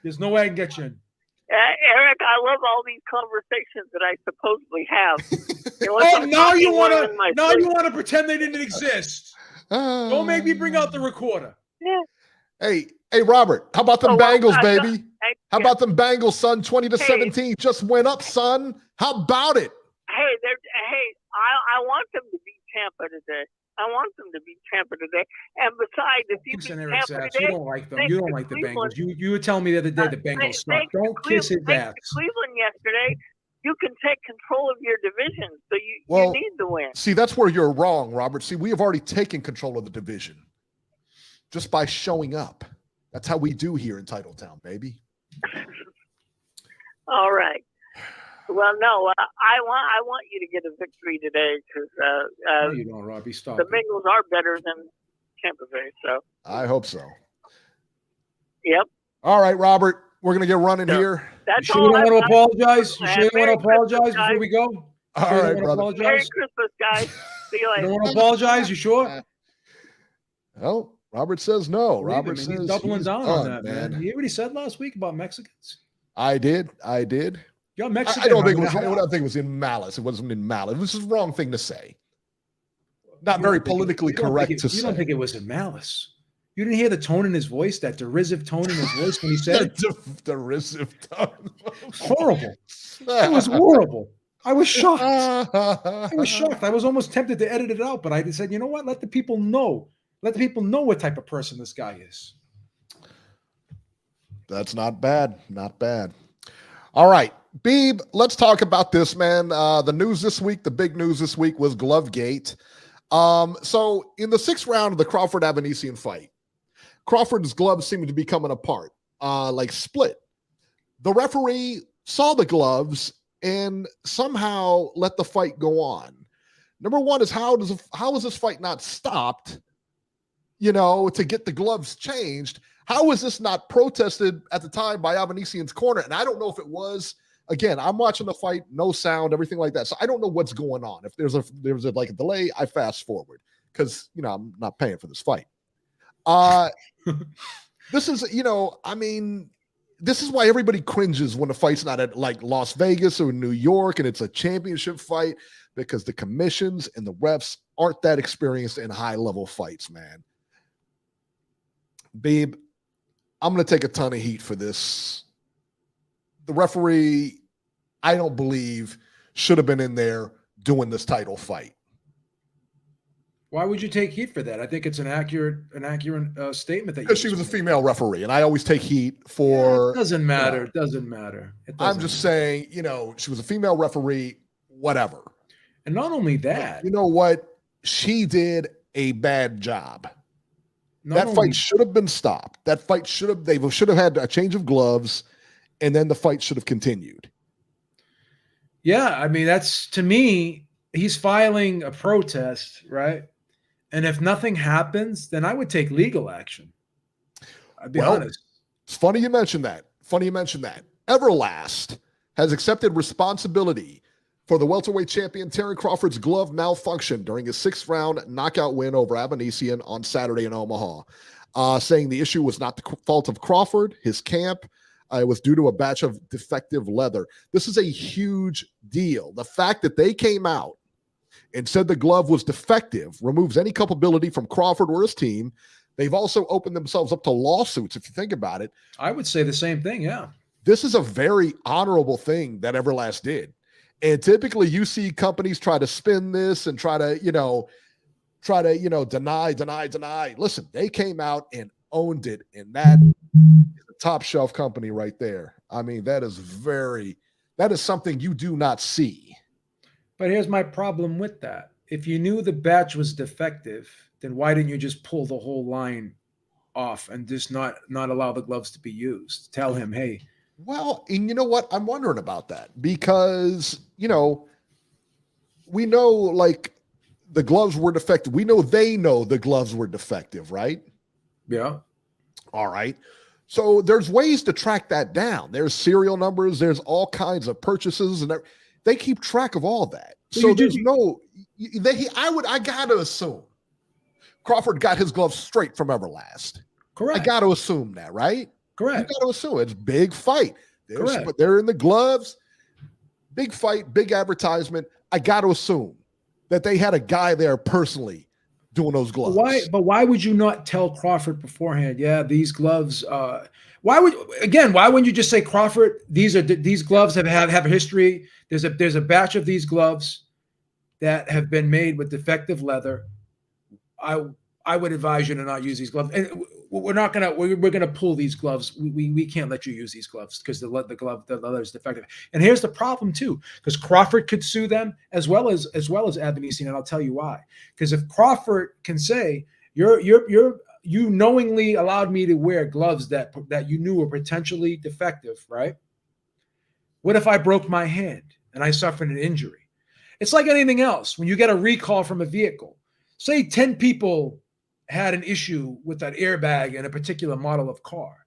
There's no way I can get you in. Eric, I love all these conversations that I supposedly have. Now you want to pretend they didn't exist. Don't make me bring out the recorder. Yeah. Hey, Robert, how about them Bengals, baby? How about them Bengals, son? 20-17 just went up, son. How about it? I want them to beat Tampa today. And besides, if you beat Tampa today, you don't like them. You don't like the Bengals. You were telling me the other day the Bengals suck. Don't kiss his ass. Cleveland yesterday, you can take control of your division, so you need the win. See, that's where you're wrong, Robert. See, we have already taken control of the division just by showing up. That's how we do here in Titletown, baby. All right. Well, no, I want you to get a victory today because no, you don't, Robbie. Stop. The Bengals are better than Tampa Bay. So I hope so. Yep. All right, Robert, we're gonna get running here. That's you sure you don't want to apologize? You sure you want to apologize before we go? All right, brother. Merry Christmas, guys. See you later. You don't want to apologize? You sure? Oh, Robert says no. Robert says he's doubling down on that, man. You hear what he said last week about Mexicans? I did. You're Mexican. I don't think it was in malice. It wasn't in malice. It was the wrong thing to say. Not very politically correct to say. You don't think it was in malice? You didn't hear the tone in his voice, that derisive tone in his voice when he said it? Derisive tone. Horrible. It was horrible. I was shocked. I was almost tempted to edit it out, but I said, you know what? Let the people know. Let the people know what type of person this guy is. That's not bad. Not bad. All right. Beeb, let's talk about this, man. The news this week, the big news this week was Glovegate. So in the 6th round of the Crawford-Avanesian fight, Crawford's gloves seemed to be coming apart, like split. The referee saw the gloves and somehow let the fight go on. Number one is how is this fight not stopped, to get the gloves changed? How is this not protested at the time by Avanesian's corner? And I don't know if it was. Again, I'm watching the fight, no sound, everything like that. So I don't know what's going on. If there's a delay, I fast forward because I'm not paying for this fight. This is, this is why everybody cringes when the fight's not at like Las Vegas or New York and it's a championship fight, because the commissions and the refs aren't that experienced in high-level fights, man. Babe, I'm going to take a ton of heat for this. The referee, I don't believe, should have been in there doing this title fight. Why would you take heat for that? I think it's an accurate statement. Because she was a female referee, and I always take heat for. It doesn't matter. It doesn't matter. I'm just saying, she was a female referee, whatever. And not only that, you know what? She did a bad job. That fight should have been stopped. They should have had a change of gloves, and then the fight should have continued. Yeah, I mean, that's, to me, he's filing a protest, right? And if nothing happens, then I would take legal action. I'd be honest. It's funny you mentioned that. Everlast has accepted responsibility for the welterweight champion Terence Crawford's glove malfunction during his 6th-round knockout win over Abanesian on Saturday in Omaha, saying the issue was not the fault of Crawford, his camp. It was due to a batch of defective leather. This is a huge deal. The fact that they came out and said the glove was defective removes any culpability from Crawford or his team. They've also opened themselves up to lawsuits, if you think about it. I would say the same thing, yeah. This is a very honorable thing that Everlast did. And typically you see companies try to spin this and try to deny. Listen, they came out and owned it, and that is a top shelf company right there. I mean, that is something you do not see. But here's my problem with that. If you knew the batch was defective, then why didn't you just pull the whole line off and just not allow the gloves to be used? Tell him, hey. Well, and you know what? I'm wondering about that because, we know like the gloves were defective. We know they know the gloves were defective, right? Yeah. All right. So there's ways to track that down. There's serial numbers. There's all kinds of purchases, and they keep track of all that. So I got to assume Crawford got his gloves straight from Everlast. Correct. I got to assume that, right? Correct. You got to assume it's big fight. Correct. They're in the gloves. Big fight, big advertisement. I got to assume that they had a guy there personally doing those gloves. Why would you not tell Crawford beforehand? Yeah, these gloves. Why wouldn't you just say, Crawford, these gloves have a history. There's a batch of these gloves that have been made with defective leather. I would advise you to not use these gloves, and we're gonna pull these gloves. We can't let you use these gloves because the leather is defective. And here's the problem too, because Crawford could sue them as well as Abanesian, and I'll tell you why. Because if Crawford can say you knowingly allowed me to wear gloves that you knew were potentially defective, right? What if I broke my hand and I suffered an injury? It's like anything else. When you get a recall from a vehicle, say 10 people had an issue with that airbag in a particular model of car,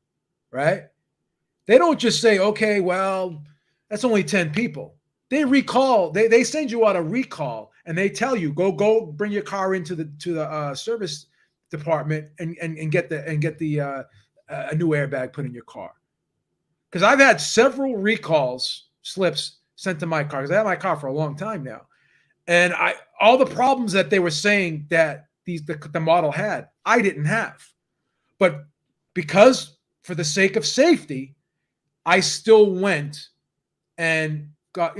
right? They don't just say, okay, well, that's only 10 people. They recall, they send you out a recall and they tell you, go bring your car into the service department and get a new airbag put in your car. Because I've had several recalls slips sent to my car, because I had my car for a long time now. And all the problems that they were saying that the model had, I didn't have. But because for the sake of safety, I still went and got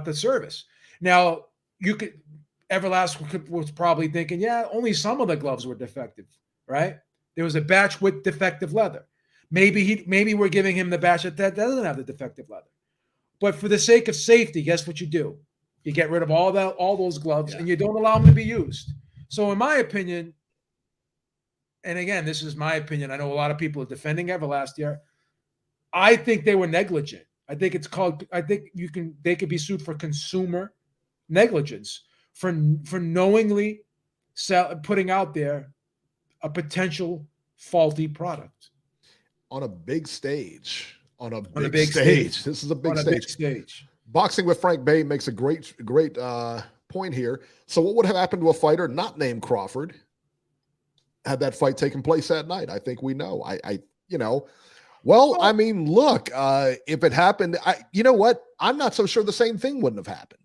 the service. Now, Everlast was probably thinking, yeah, only some of the gloves were defective, right? There was a batch with defective leather. Maybe we're giving him the batch that doesn't have the defective leather. But for the sake of safety, guess what you do? You get rid of all those gloves, and you don't allow them to be used. So in my opinion, and again, this is my opinion, I know a lot of people are defending Everlast here. I think they were negligent. I think they could be sued for consumer negligence for knowingly putting out there a potential faulty product. On a big stage. On a big stage. This is a big stage. Boxing with Frank Bay makes a great point here. So what would have happened to a fighter not named Crawford had that fight taken place that night? I think we know. Well, I mean, look, if it happened, you know what? I'm not so sure the same thing wouldn't have happened.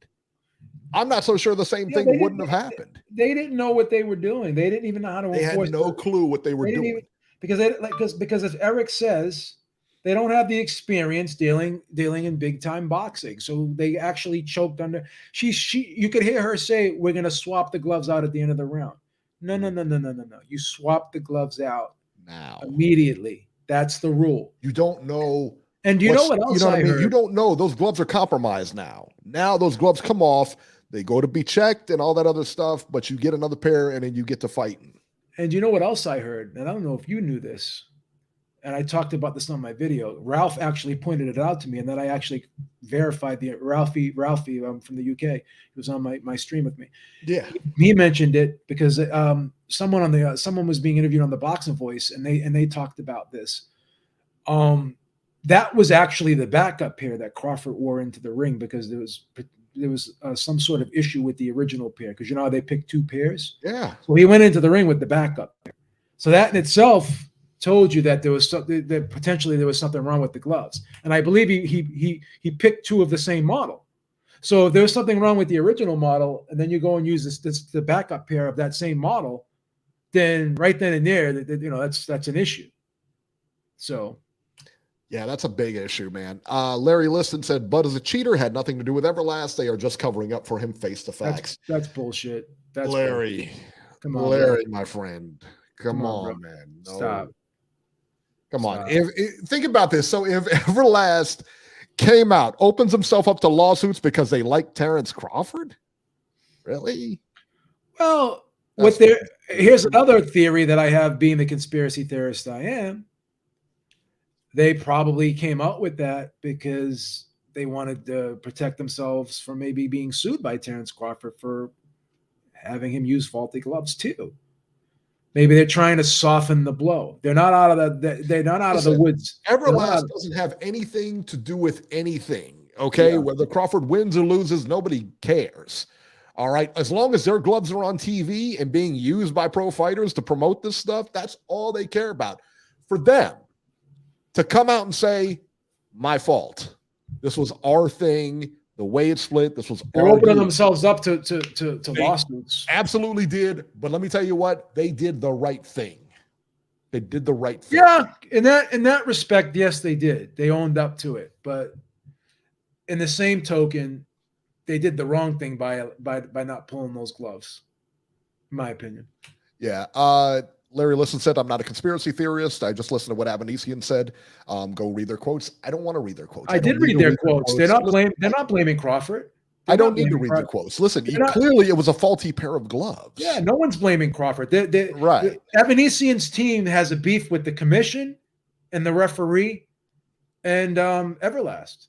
I'm not so sure the same thing wouldn't have happened. They didn't know what they were doing. They didn't even know how to They had no clue what they were doing. Because as Eric says, they don't have the experience dealing in big time boxing. So they actually choked under. You could hear her say, "We're going to swap the gloves out at the end of the round." No. You swap the gloves out now immediately. That's the rule. You don't know. And you know what else? You know what I mean? Heard? You don't know. Those gloves are compromised now. Now those gloves come off. They go to be checked and all that other stuff. But you get another pair, and then you get to fighting. And you know what else I heard? And I don't know if you knew this. And I talked about this on my video. Ralph actually pointed it out to me, and then I actually verified the Ralphie from the UK. He was on my stream with me. Yeah, he mentioned it because someone was being interviewed on the Boxing Voice, and they talked about this. That was actually the backup pair that Crawford wore into the ring because there was some sort of issue with the original pair, because you know how they picked two pairs. Yeah. So he went into the ring with the backup pair. So that in itself told you that there was that potentially there was something wrong with the gloves. And I believe he picked two of the same model. So if there was something wrong with the original model, and then you go and use the backup pair of that same model, then right then and there, that's an issue. So. Yeah, that's a big issue, man. Larry Liston said, Bud is a cheater, had nothing to do with Everlast. They are just covering up for him. Face the facts. That's bullshit. That's Larry. Bullshit. Come on, Larry, bro. my friend. Come on, bro. man. No. Stop. Come on. Think about this. So if Everlast came out, opens himself up to lawsuits because they like Terence Crawford? Really? Well, here's another theory that I have, being the conspiracy theorist I am. They probably came out with that because they wanted to protect themselves from maybe being sued by Terence Crawford for having him use faulty gloves too. Maybe they're trying to soften the blow. They're not out of the woods. Everlast doesn't have anything to do with anything. Okay, yeah. Whether Crawford wins or loses, nobody cares. All right, as long as their gloves are on TV and being used by pro fighters to promote this stuff, that's all they care about. For them to come out and say, my fault. This was our thing. The way it split, this was they're opening themselves up to lawsuits. Absolutely did. But let me tell you what, they did the right thing. They did the right thing. Yeah, in that respect, yes, they did. They owned up to it. But in the same token, they did the wrong thing by not pulling those gloves, in my opinion. Yeah. Larry Liston said, I'm not a conspiracy theorist. I just listened to what Avanesian said. Go read their quotes. I don't want to read their quotes. I did read their quotes. They're not blaming Crawford. I don't need to read their quotes. Listen, clearly it was a faulty pair of gloves. Yeah, no one's blaming Crawford. Right. Avanesian's team has a beef with the commission and the referee and Everlast.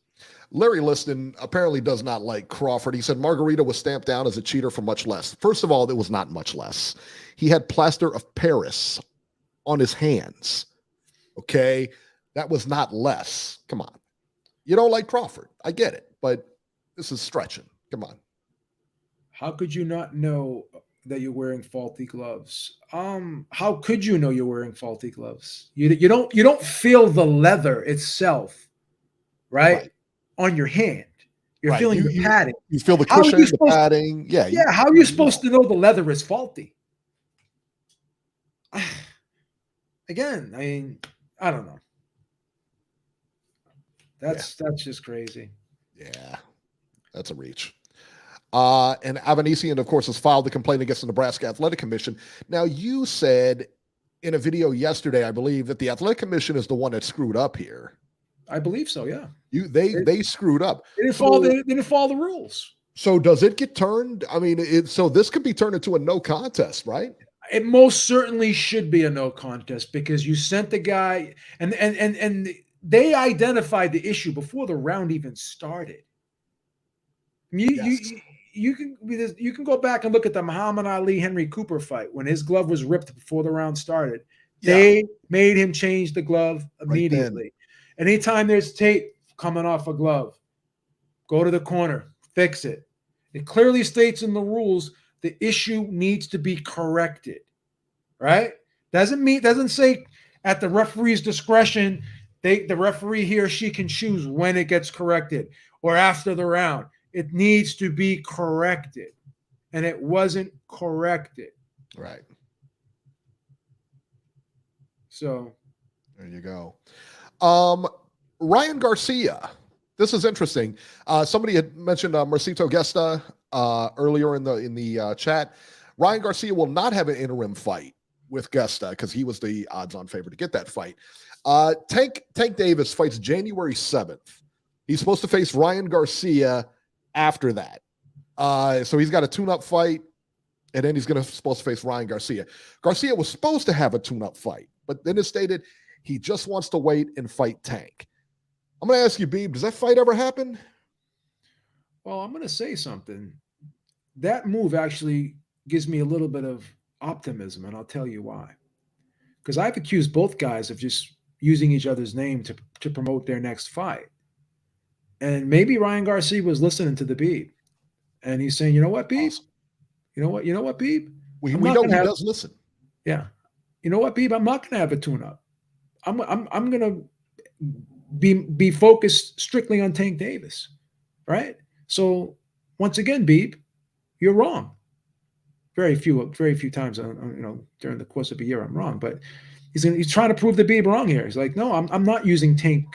Larry Liston apparently does not like Crawford. He said Margarita was stamped down as a cheater for much less. First of all, it was not much less. He had plaster of Paris on his hands. Okay? That was not less. Come on. You don't like Crawford. I get it, but this is stretching. Come on. How could you not know that you're wearing faulty gloves? How could you know you're wearing faulty gloves? You don't feel the leather itself, right? On your hand. You're feeling the padding. You feel the cushion, the padding. Yeah. Yeah. How are you supposed to know the leather is faulty? Again, I mean, I don't know. That's just crazy. Yeah. That's a reach. And Avanesian, of course, has filed the complaint against the Nebraska Athletic Commission. Now, you said in a video yesterday, I believe, that the Athletic Commission is the one that screwed up here. I believe so, yeah. They screwed up. They didn't follow the rules. So does it get turned? I mean, so this could be turned into a no contest, right? It most certainly should be a no contest because you sent the guy and they identified the issue before the round even started. You can go back and look at the Muhammad Ali Henry Cooper fight when his glove was ripped before the round started. Yeah. They made him change the glove immediately. Right. Anytime there's tape coming off a glove, go to the corner, fix it. It clearly states in the rules the issue needs to be corrected, right? Doesn't say at the referee's discretion, The referee, he or she can choose when it gets corrected or after the round. It needs to be corrected, and it wasn't corrected. Right. So there you go. Ryan Garcia. This is interesting. Somebody had mentioned Mercito Gesta earlier in the chat. Ryan Garcia will not have an interim fight with Gesta because he was the odds-on favorite to get that fight. Tank Davis fights January 7th. He's supposed to face Ryan Garcia after that. So he's got a tune-up fight, and then he's supposed to face Ryan Garcia. Garcia was supposed to have a tune-up fight, but then it stated he just wants to wait and fight Tank. I'm going to ask you, Beeb, does that fight ever happen? Well, I'm going to say something. That move actually gives me a little bit of optimism, and I'll tell you why. Because I've accused both guys of just using each other's name to promote their next fight. And maybe Ryan Garcia was listening to the Beeb, and he's saying, you know what, Beeb? Awesome. You know what, Beeb? We know he does listen. Yeah. You know what, Beeb? I'm not going to have a tune-up. I'm going to be focused strictly on Tank Davis, right? So once again, Beeb, you're wrong. Very few times, during the course of a year, I'm wrong. But he's trying to prove the Beeb wrong here. He's like, no, I'm not using Tank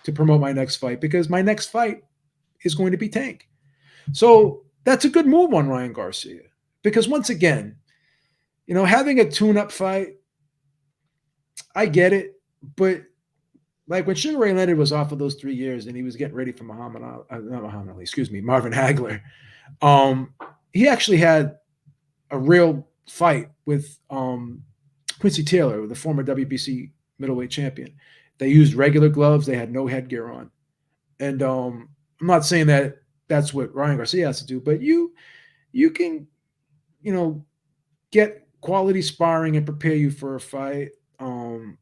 to promote my next fight because my next fight is going to be Tank. So that's a good move on Ryan Garcia because once again, having a tune-up fight, I get it, but like when Sugar Ray Leonard was off of those 3 years and he was getting ready for Marvin Hagler, he actually had a real fight with Quincy Taylor, the former WBC middleweight champion. They used regular gloves. They had no headgear on. And I'm not saying that that's what Ryan Garcia has to do, but you can, get quality sparring and prepare you for a fight. You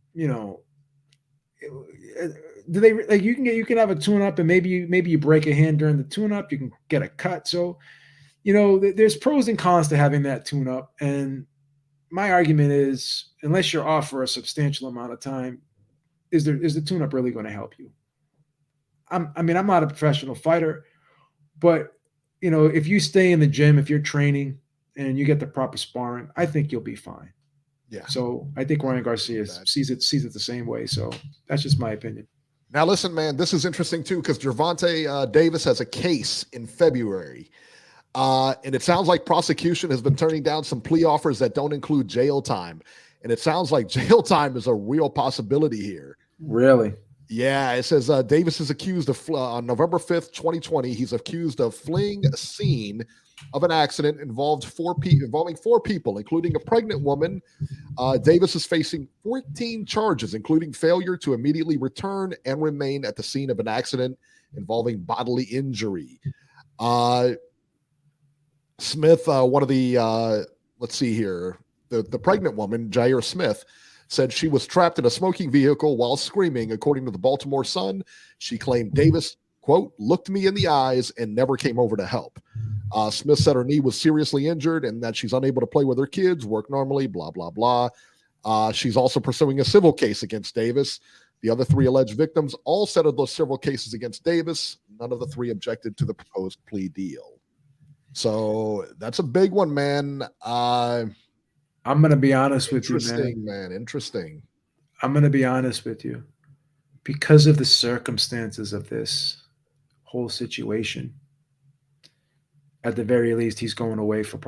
can have a tune-up and maybe you break a hand during the tune-up. You can get a cut. So, there's pros and cons to having that tune-up. And my argument is, unless you're off for a substantial amount of time, is the tune-up really going to help you? I'm not a professional fighter, but if you stay in the gym, if you're training and you get the proper sparring, I think you'll be fine. Yeah. So I think Ryan Garcia sees it the same way. So that's just my opinion. Now, listen, man, this is interesting too because Gervonta Davis has a case in February. And it sounds like prosecution has been turning down some plea offers that don't include jail time. And it sounds like jail time is a real possibility here. Really? Yeah, it says Davis is accused of, on November 5th, 2020, he's accused of fleeing a scene of an accident involving four people, including a pregnant woman. Davis is facing 14 charges, including failure to immediately return and remain at the scene of an accident involving bodily injury. Smith, one of the, let's see here, the pregnant woman, Jair Smith, said she was trapped in a smoking vehicle while screaming. According to the Baltimore Sun, she claimed Davis, quote, looked me in the eyes and never came over to help. Smith said her knee was seriously injured and that she's unable to play with her kids, work normally, blah, blah, blah. She's also pursuing a civil case against Davis. The other three alleged victims all settled those civil cases against Davis. None of the three objected to the proposed plea deal. So that's a big one, man. I'm going to be honest with you, man. Interesting. I'm going to be honest with you. Because of the circumstances of this whole situation, at the very least, he's going away for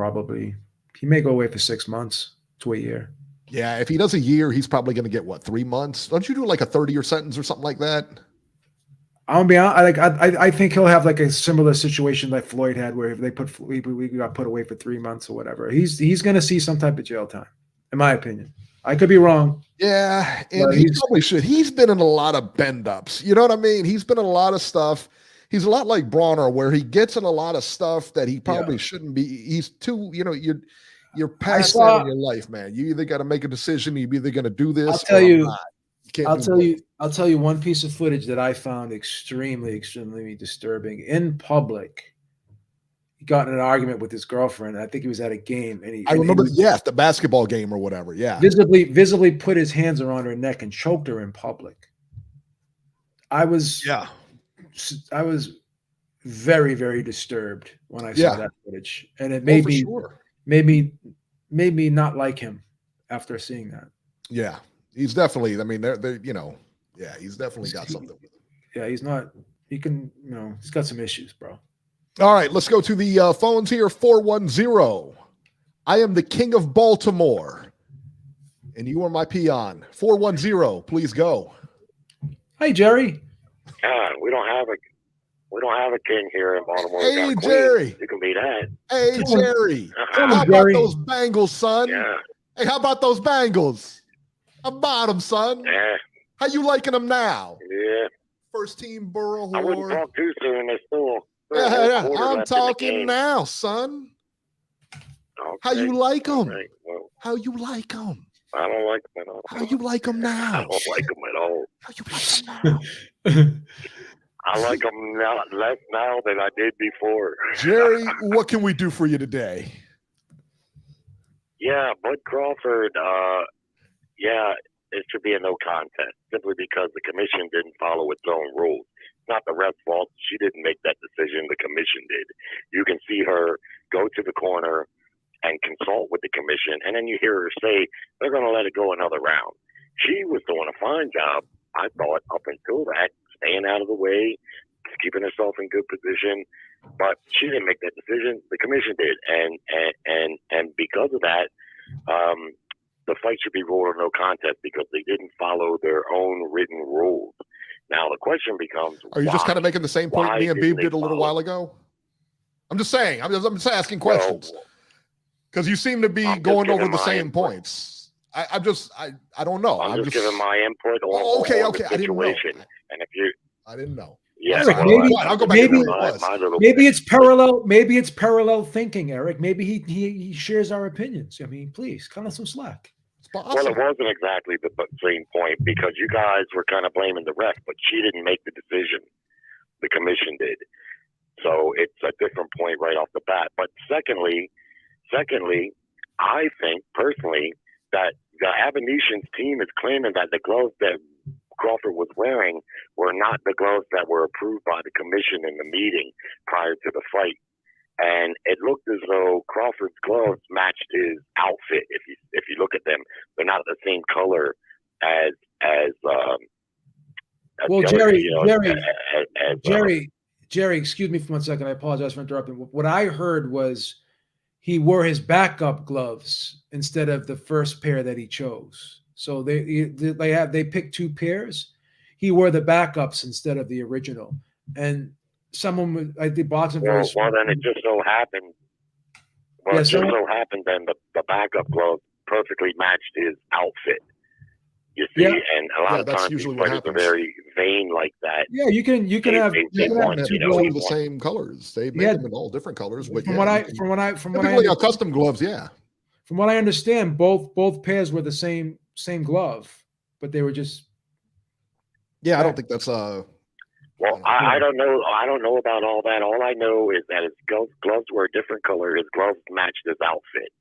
he may go away for 6 months to a year. Yeah, if he does a year, he's probably going to get, 3 months? Don't you do like a 30-year sentence or something like that? I'm gonna be honest. I think he'll have like a similar situation like Floyd had, where we got put away for 3 months or whatever. He's gonna see some type of jail time, in my opinion. I could be wrong. Yeah, and he probably should. He's been in a lot of bend-ups. You know what I mean? He's been in a lot of stuff. He's a lot like Bronner, where he gets in a lot of stuff that he probably shouldn't be. He's too, you're past that in your life, man. You either got to make a decision. You're either going to do this. I'll tell you one piece of footage that I found extremely, extremely disturbing. In public, he got in an argument with his girlfriend. I think he was at a game, and I remember, the basketball game or whatever. Yeah, visibly put his hands around her neck and choked her in public. I was Yeah. very, very disturbed when I saw that footage, and it Oh, for sure. made me not like him after seeing that. Yeah, he's definitely. I mean, they're he's definitely got something with him. Yeah, he's not. He can, he's got some issues, bro. All right, let's go to the phones here. 410. I am the king of Baltimore, and you are my peon. 410. Please go. Hey, Jerry. We don't have a king here in Baltimore. Hey, Jerry. You can be that. Hey, Jerry. Come How on, about Jerry. those Bengals, son? Yeah. Hey, how about those Bengals? How about them, son? Yeah. How you liking them now? Yeah. First team Burrow I wouldn't Horde. talk too soon. There's still Yeah, a quarter I'm left in the talking game. now, son. Okay. How you like them? Right. Well, How you like them? I don't like them at all. How you like them I now? don't like them at all. How you like them now? I like them now, less now than I did before. Jerry, what can we do for you today? Yeah, Bud Crawford, it should be a no contest simply because the commission didn't follow its own rules. It's not the ref's fault. She didn't make that decision. The commission did. You can see her go to the corner and consult with the commission, and then you hear her say they're going to let it go another round. She was doing a fine job, I thought, up until that, staying out of the way, keeping herself in good position. But she didn't make that decision. The commission did, and because of that, the fight should be ruled a no contest because they didn't follow their own written rules. Now the question becomes: Are you just kind of making the same point me and Beeb did a little while ago? I'm just saying. I'm just asking questions because you seem to be going over the same points. I don't know. I'm just giving my input on, okay. on the situation. I didn't know. And if you, I didn't know. Yeah, Eric, I'll go back to what it was. Maybe it's parallel. Maybe it's parallel thinking, Eric. Maybe he shares our opinions. I mean, please cut us some slack. Well, it wasn't exactly the same point because you guys were kind of blaming the ref, but she didn't make the decision. The commission did. So it's a different point right off the bat. But secondly, I think personally that the Abonetians team is claiming that the gloves that Crawford was wearing were not the gloves that were approved by the commission in the meeting prior to the fight. And it looked as though Crawford's gloves matched his outfit. If you look at them, they're not the same color as well, Jerry, Jerry, excuse me for 1 second. I apologize for interrupting. What I heard was he wore his backup gloves instead of the first pair that he chose. So they picked two pairs. He wore the backups instead of the original. And someone I did boxing. Well, then it just so happened. Well, so happened then the backup glove perfectly matched his outfit. You see, and a lot of times these fighters are very vain like that. Yeah, you can have two gloves the same colors. They make them in all different colors. But from what I typically custom gloves, From what I understand, both pairs were the same glove, but they were just. Yeah, I don't think that's Well, I don't know. I don't know about all that. All I know is that his gloves were a different color. His gloves matched his outfit,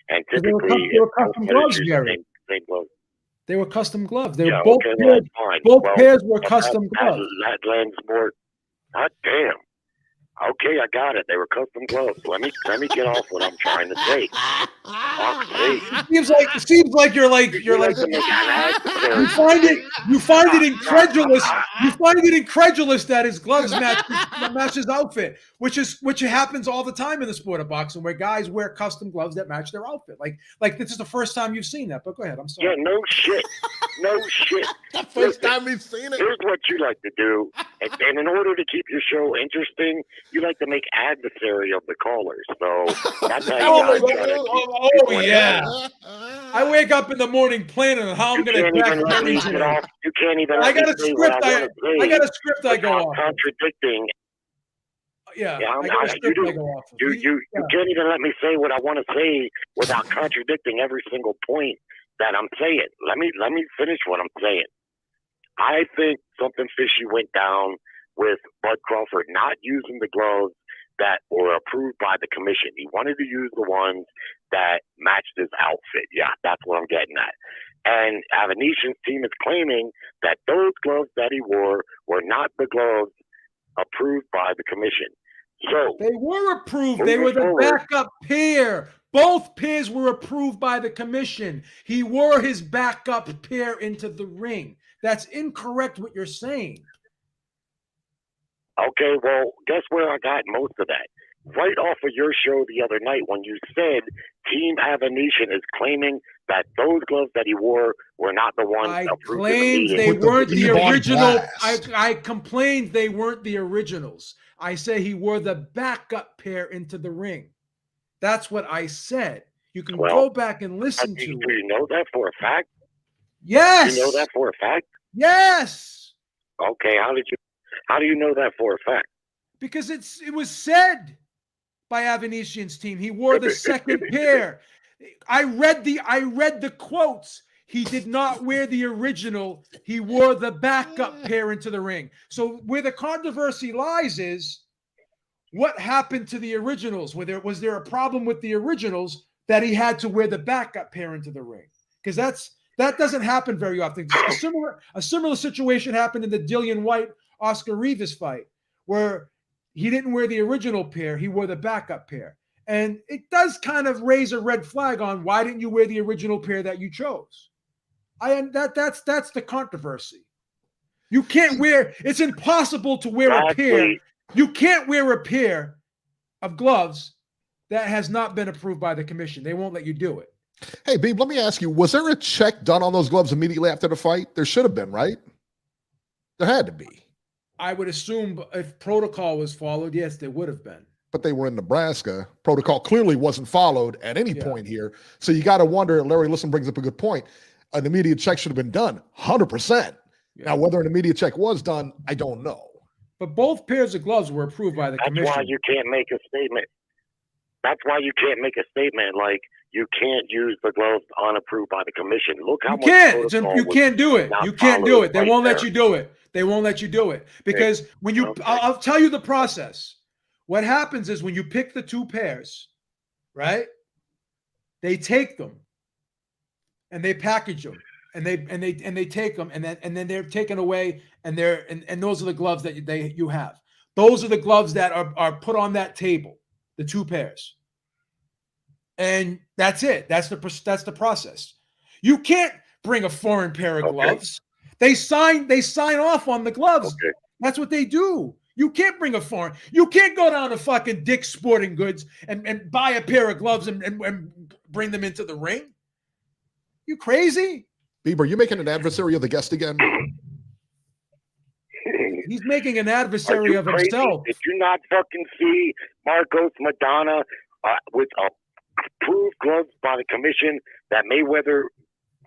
and typically they were custom gloves, Gary. Same gloves. They were custom gloves. They were both pairs were custom gloves. That lends more. God damn. Okay, I got it. They were custom gloves. Let me get off what I'm trying to say. It seems like you're like you find it incredulous. You find it incredulous that his gloves match his outfit, which happens all the time in the sport of boxing, where guys wear custom gloves that match their outfit. Like this is the first time you've seen that. But go ahead. I'm sorry. Yeah, no shit. The first time we've seen it. Here's what you like to do, and in order to keep your show interesting, you like to make adversary of the callers. So that's how you guys yeah. I wake up in the morning planning on how I'm going to crack You can't even. I got a script. I got a script. I go off. Contradicting. Yeah, I got a script I go off. You can't even let me say what I want to say without contradicting every single point that I'm saying. Let me finish what I'm saying. I think something fishy went down with Bud Crawford not using the gloves that were approved by the commission. He wanted to use the ones that matched his outfit. Yeah, that's what I'm getting at. And Avenetian's team is claiming that those gloves that he wore were not the gloves approved by the commission. So they were approved. They were the backup pair. Both pairs were approved by the commission. He wore his backup pair into the ring. That's incorrect what you're saying. Okay, well, guess where I got most of that? Right off of your show the other night when you said Team Avenetian is claiming that those gloves that he wore were not the ones I approved claimed in the they meeting. weren't the original. Blast. I complained they weren't the originals. I said he wore the backup pair into the ring. That's what I said. You can go back and listen to it. Do you know that for a fact? Yes. Do you know that for a fact? Yes. Okay, how do you know that for a fact? Because it was said by Avenetian's team. He wore the second pair. I read the quotes. He did not wear the original. He wore the backup pair into the ring. So where the controversy lies is what happened to the originals? Was there a problem with the originals that he had to wear the backup pair into the ring? Because that doesn't happen very often. A similar situation happened in the Dillian White Oscar Rivas fight, where he didn't wear the original pair, he wore the backup pair. And it does kind of raise a red flag on why didn't you wear the original pair that you chose? That's the controversy. You can't wear, it's impossible to wear a pair. You can't wear a pair of gloves that has not been approved by the commission. They won't let you do it. Hey, Beeb, let me ask you, was there a check done on those gloves immediately after the fight? There should have been, right? There had to be. I would assume if protocol was followed, yes, there would have been. But they were in Nebraska. Protocol clearly wasn't followed at any point here. So you got to wonder, and Larry Listen brings up a good point, an immediate check should have been done, 100%. Yeah. Now, whether an immediate check was done, I don't know. But both pairs of gloves were approved by the commission. That's why you can't make a statement. That's why you can't make a statement like you can't use the gloves unapproved by the commission. Look how much you can't do it. You can't do it. They won't let you do it. They won't let you do it because when you, I'll tell you the process. What happens is when you pick the two pairs, right? They take them and they package them and they take them and then they're taken away and those are the gloves that you have. Those are the gloves that are put on that table, the two pairs. And that's it. That's the process. You can't bring a foreign pair of gloves. They sign off on the gloves. Okay. That's what they do. You can't bring a foreign. You can't go down to fucking Dick's Sporting Goods and buy a pair of gloves and bring them into the ring. You crazy? Bieber, you making an adversary of the guest again? He's making an adversary of himself. Did you not fucking see Marcos Madonna with approved gloves by the commission that Mayweather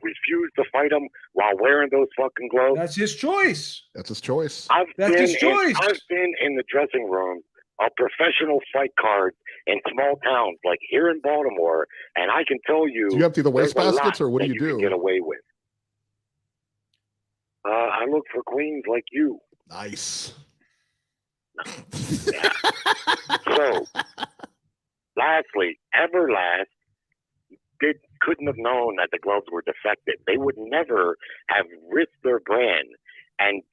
refused to fight him while wearing those fucking gloves? That's his choice. That's his choice. I've been in the dressing room of professional fight cards in small towns like here in Baltimore, and I can tell you. Do you empty the waste baskets, or what do you do? Get away with. I look for queens like you. Nice. Yeah. So, lastly, Everlast couldn't have known that the gloves were defective. They would never have risked their brand and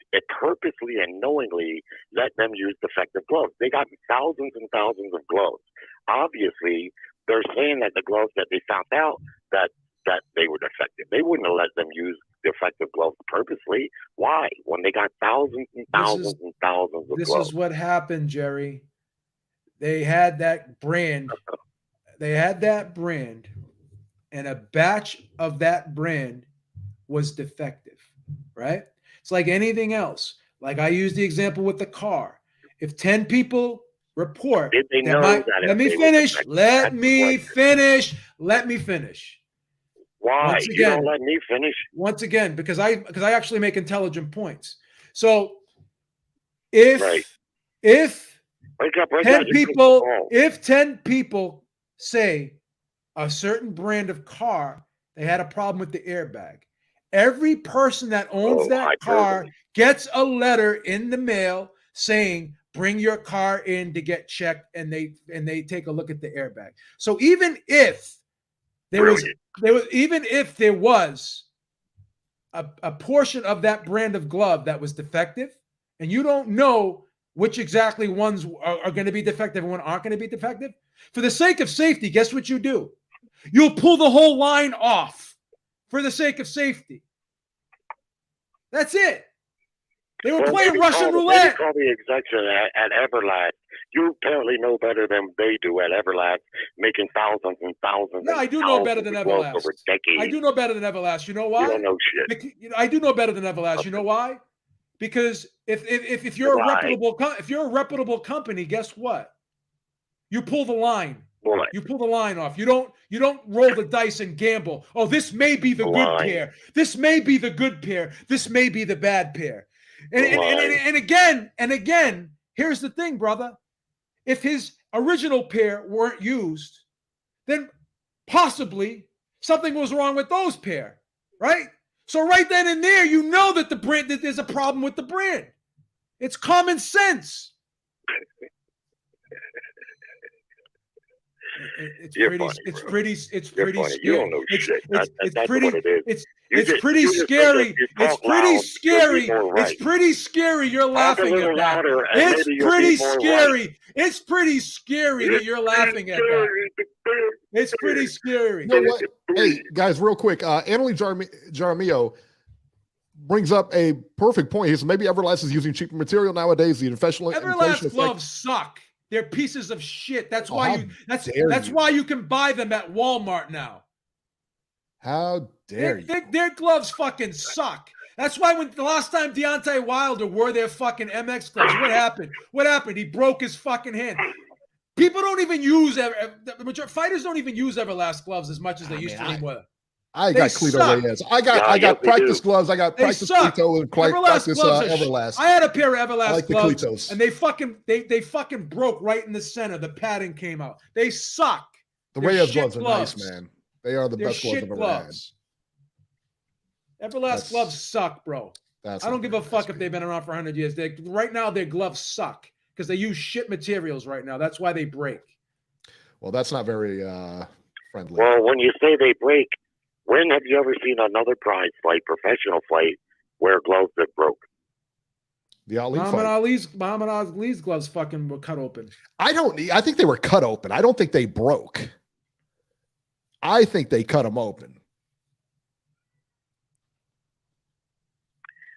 purposely and knowingly let them use defective gloves. They got thousands and thousands of gloves. Obviously, they're saying that the gloves that they found out that they were defective. They wouldn't have let them use defective gloves purposely. Why? When they got thousands and thousands and thousands of gloves. This is what happened, Jerry. They had that brand. And a batch of that brand was defective, right? It's like anything else. Like I used the example with the car. If 10 people report, did they know that let me finish. Let me finish. Why? You don't let me finish? Once again, because I actually make intelligent points. So if 10 people say a certain brand of car, they had a problem with the airbag. Every person that owns that car gets a letter in the mail saying, bring your car in to get checked, and they take a look at the airbag. So even if there was a portion of that brand of glove that was defective, and you don't know which exactly ones are going to be defective and one aren't going to be defective, for the sake of safety, guess what you do? You'll pull the whole line off for the sake of safety. That's it. They were playing Russian roulette. Call the execution at Everlast. You apparently know better than they do at Everlast, making thousands and thousands. No, I do know better than Everlast. Over decades. I do know better than Everlast. You know why? You don't know shit. I do know better than Everlast. You know why? Because if you're a reputable company, guess what? You pull the line. What? You pull the line off. You don't roll the dice and gamble. Oh, this may be the good pair. This may be the good pair. This may be the bad pair. And again, here's the thing, brother. If his original pair weren't used, then possibly something was wrong with those pair, right? So right then and there, you know that that there's a problem with the brand. It's common sense. It's pretty scary. You don't know shit. That's pretty, what it is. It's pretty scary. It's pretty scary. It's pretty scary. You're laughing at that. It's pretty scary. It's pretty scary that you're laughing at that. It's pretty scary. You know what? Hey, guys, real quick. Annalie Jaramillo brings up a perfect point. He says maybe Everlast is using cheaper material nowadays. The Everlast gloves suck. They're pieces of shit. That's why you can buy them at Walmart now. How dare you? Their gloves fucking suck. That's why when the last time Deontay Wilder wore their fucking MX gloves, what happened? What happened? He broke his fucking hand. People don't even use fighters don't even use Everlast gloves as much as they used to anymore. I got Cleto Reyes. I got practice gloves. I got practice Cleto and practice Everlast. I had a pair of Everlast gloves, Cletos. and they fucking broke right in the center. The padding came out. They suck. The Reyes gloves are nice, man. They are the best gloves I've ever had. Everlast gloves suck, bro. I don't give a fuck if they've been around for 100 years. Right now, their gloves suck because they use shit materials right now. That's why they break. Well, that's not very friendly. Well, when you say they break, when have you ever seen another prize fight, professional fight, where gloves that broke? The Ali Muhammad Ali's gloves fucking were cut open. I think they were cut open. I don't think they broke. I think they cut them open.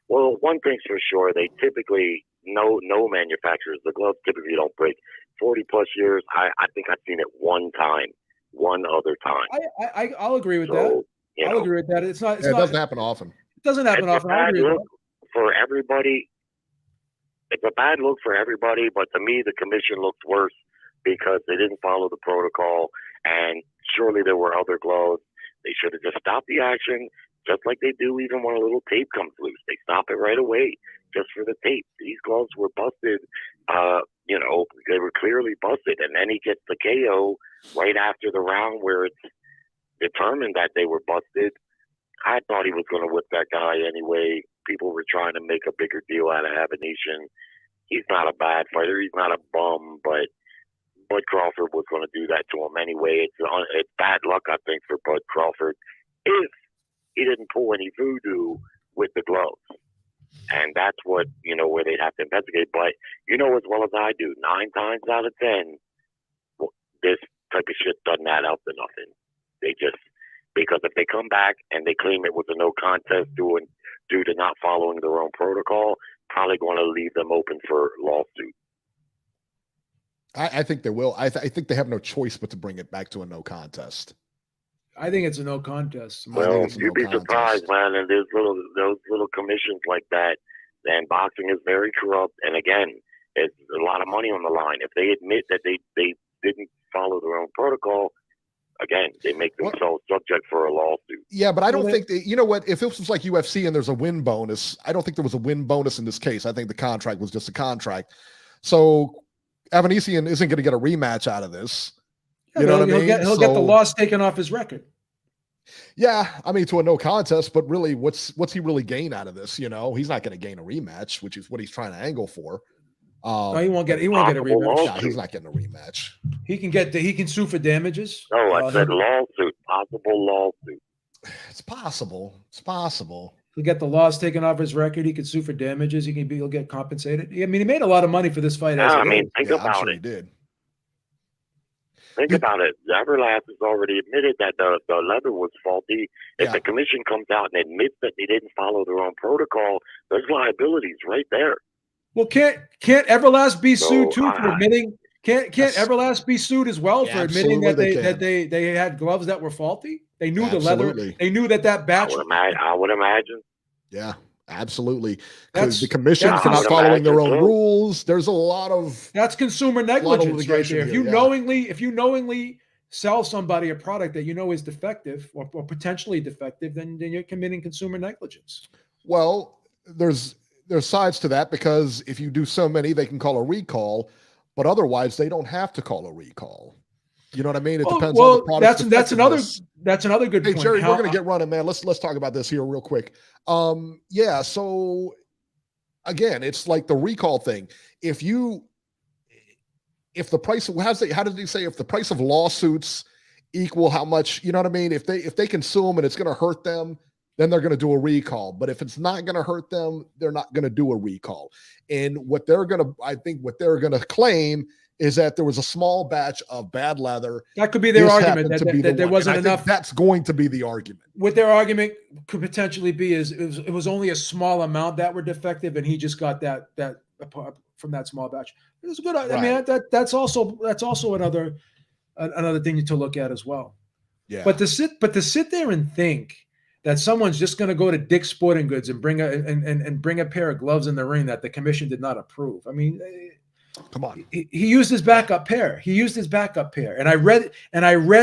Well, one thing's for sure, they typically, no manufacturers, the gloves typically don't break. 40 plus years, I think I've seen it one other time. I'll agree with that. I'll agree with that. It doesn't happen often. It doesn't happen often. I'll agree with that. For everybody, it's a bad look for everybody, but to me, the commission looked worse because they didn't follow the protocol, and surely there were other gloves. They should have just stopped the action, just like they do even when a little tape comes loose. They stop it right away just for the tape. These gloves were busted. They were clearly busted, and then he gets the KO right after the round where it's determined that they were busted. I thought he was going to whip that guy anyway. People were trying to make a bigger deal out of Habanesian. He's not a bad fighter. He's not a bum, but Bud Crawford was going to do that to him anyway. It's bad luck, I think, for Bud Crawford if he didn't pull any voodoo with the gloves. And that's what, where they'd have to investigate. But you know as well as I do, 9 times out of 10, this type of shit doesn't add up to nothing. Because if they come back and they claim it was a no contest due to not following their own protocol, probably going to leave them open for lawsuit. I think they will. I think they have no choice but to bring it back to a no contest. I think it's a no contest. Well, you'd be surprised, man. And there's those little commissions like that. And boxing is very corrupt. And again, it's a lot of money on the line. If they admit that they didn't follow their own protocol, again, they make themselves subject for a lawsuit. Yeah, but I don't think that, you know what? If it was like UFC and there's a win bonus, I don't think there was a win bonus in this case. I think the contract was just a contract. So Habanesian isn't going to get a rematch out of this. You know what I mean? He'll get the loss taken off his record. Yeah, I mean, to a no contest, but really, what's he really gain out of this? He's not going to gain a rematch, which is what he's trying to angle for. No, he won't get a rematch. Yeah, he's not getting a rematch. He can sue for damages. No, I said lawsuit, possible lawsuit. It's possible. He'll get the loss taken off his record. He could sue for damages. He'll get compensated. I mean, he made a lot of money for this fight. Think about it. He did. Think about it. Everlast has already admitted that the leather was faulty. If the commission comes out and admits that they didn't follow their own protocol, there's liabilities right there. Well, can't Everlast be sued too for admitting? Can't Everlast be sued as well for admitting that they had gloves that were faulty? They knew the leather. They knew that batch. I would imagine. Yeah, absolutely. Because the commission for not following their own rules. There's a lot of consumer negligence right there. If you knowingly sell somebody a product that you know is defective or potentially defective, then you're committing consumer negligence. Well, there's sides to that, because if you do so many, they can call a recall, but otherwise they don't have to call a recall. You know what I mean? It depends on the product. That's another good point. Jerry, we're going to get running, man. Let's talk about this here real quick. So again, it's like the recall thing. If the price, how did he say, if the price of lawsuits equal how much, you know what I mean? If they can sue them and it's going to hurt them, then they're going to do a recall. But if it's not going to hurt them, they're not going to do a recall. And I think what they're going to claim is that there was a small batch of bad leather. That could be their argument, that there wasn't enough. That's going to be the argument. What their argument could potentially be is it was only a small amount that were defective, and he just got that from that small batch. It was good. I mean, that's also another thing to look at as well. Yeah. But to sit there and think that someone's just going to go to Dick's Sporting Goods and bring a pair of gloves in the ring that the commission did not approve. I mean, come on. He used his backup pair. And I read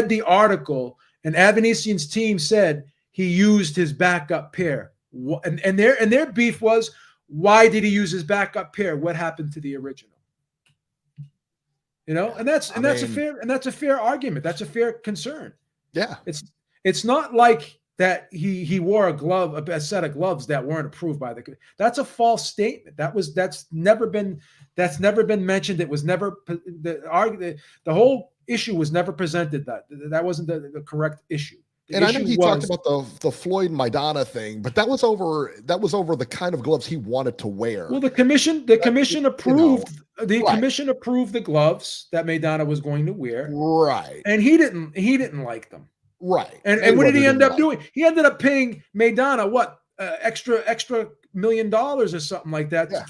the article, and Avanesian's team said he used his backup pair. And their beef was, why did he use his backup pair? What happened to the original? You know, and that's a fair argument. That's a fair concern. Yeah. It's not like that he wore a set of gloves that weren't approved by that's a false statement. That's never been mentioned. It was never the whole issue was never presented. That wasn't the correct issue. And I know he talked about the Floyd Maidana thing, but that was over the kind of gloves he wanted to wear. Well, the commission approved commission approved the gloves that Maidana was going to wear. Right. And he didn't like them. Right. And what did he end up doing? He ended up paying Maidana extra $1 million or something like that. Yeah.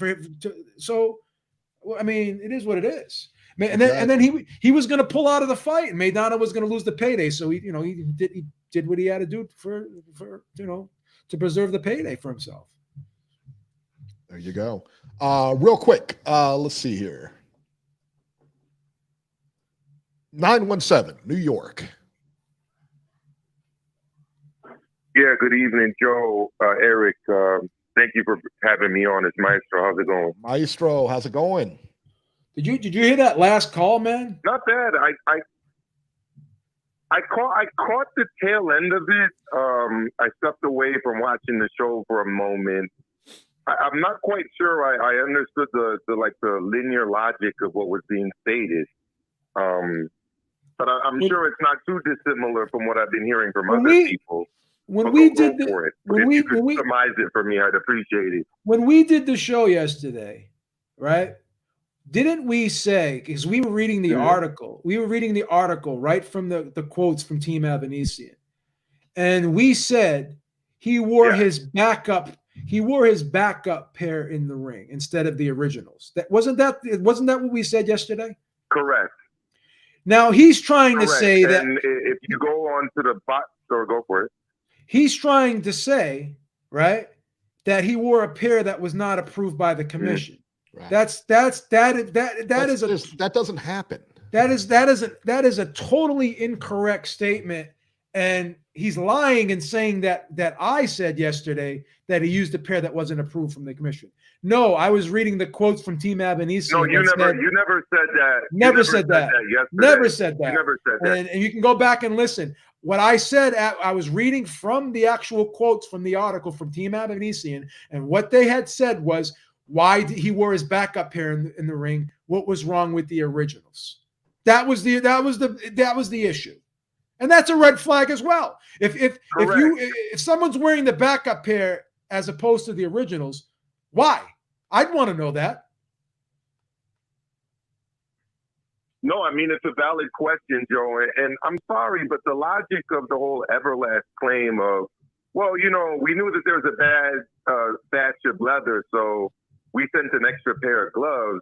So, I mean, it is what it is. And then he was going to pull out of the fight, and Maidana was going to lose the payday. So he did what he had to do for to preserve the payday for himself. There you go. Real quick, let's see here. 917, New York. Yeah, good evening, Joe, Eric. Thank you for having me on. It's Maestro. How's it going? Maestro, how's it going? Did you hear that last call, man? Not bad. I caught the tail end of it. I stepped away from watching the show for a moment. I'm not quite sure I understood the linear logic of what was being stated. But I'm sure it's not too dissimilar from what I've been hearing from other people. When we did summarize it for me, I'd appreciate it. When we did the show yesterday, right? Didn't we say, because we were reading the article, right from the quotes from Team Avanesian, and we said he wore his backup pair in the ring instead of the originals. Wasn't that what we said yesterday? Correct. Now he's trying to say that, and if you go on to the bot store, go for it. He's trying to say, right, that he wore a pair that was not approved by the commission. Right. That doesn't happen. That is a totally incorrect statement, and he's lying and saying that I said yesterday that he used a pair that wasn't approved from the commission. No, I was reading the quotes from Team Avanesian. No, you never said that. Never said that. Never said that. You never said that. And you can go back and listen. What I said, I was reading from the actual quotes from the article from Team Avanesian, and what they had said was why he wore his backup pair in the ring. What was wrong with the originals? That was the issue, and that's a red flag as well. If someone's wearing the backup pair as opposed to the originals. Why? I'd want to know that. No, I mean, it's a valid question, Joe. And I'm sorry, but the logic of the whole Everlast claim of, well, you know, we knew that there was a bad batch of leather, so we sent an extra pair of gloves.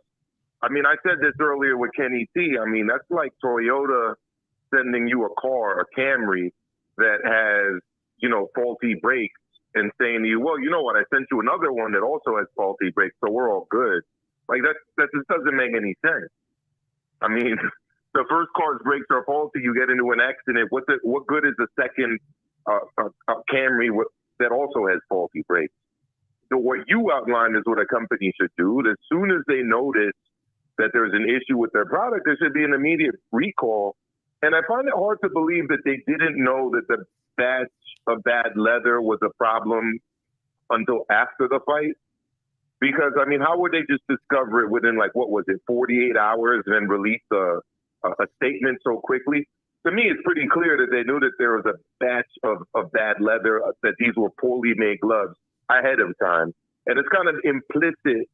I mean, I said this earlier with Kenny T. I mean, that's like Toyota sending you a car, a Camry, that has, you know, faulty brakes and saying to you, well, you know what, I sent you another one that also has faulty brakes, so we're all good. Like, that just doesn't make any sense. I mean, the first car's brakes are faulty, you get into an accident. What good is the second Camry that also has faulty brakes? So what you outlined is what a company should do. As soon as they notice that there's an issue with their product, there should be an immediate recall. And I find it hard to believe that they didn't know that the batch of bad leather was a problem until after the fight. Because, I mean, how would they just discover it within, like, what was it, 48 hours and then release a statement so quickly? To me, it's pretty clear that they knew that there was a batch of bad leather, that these were poorly made gloves ahead of time. And it's kind of implicit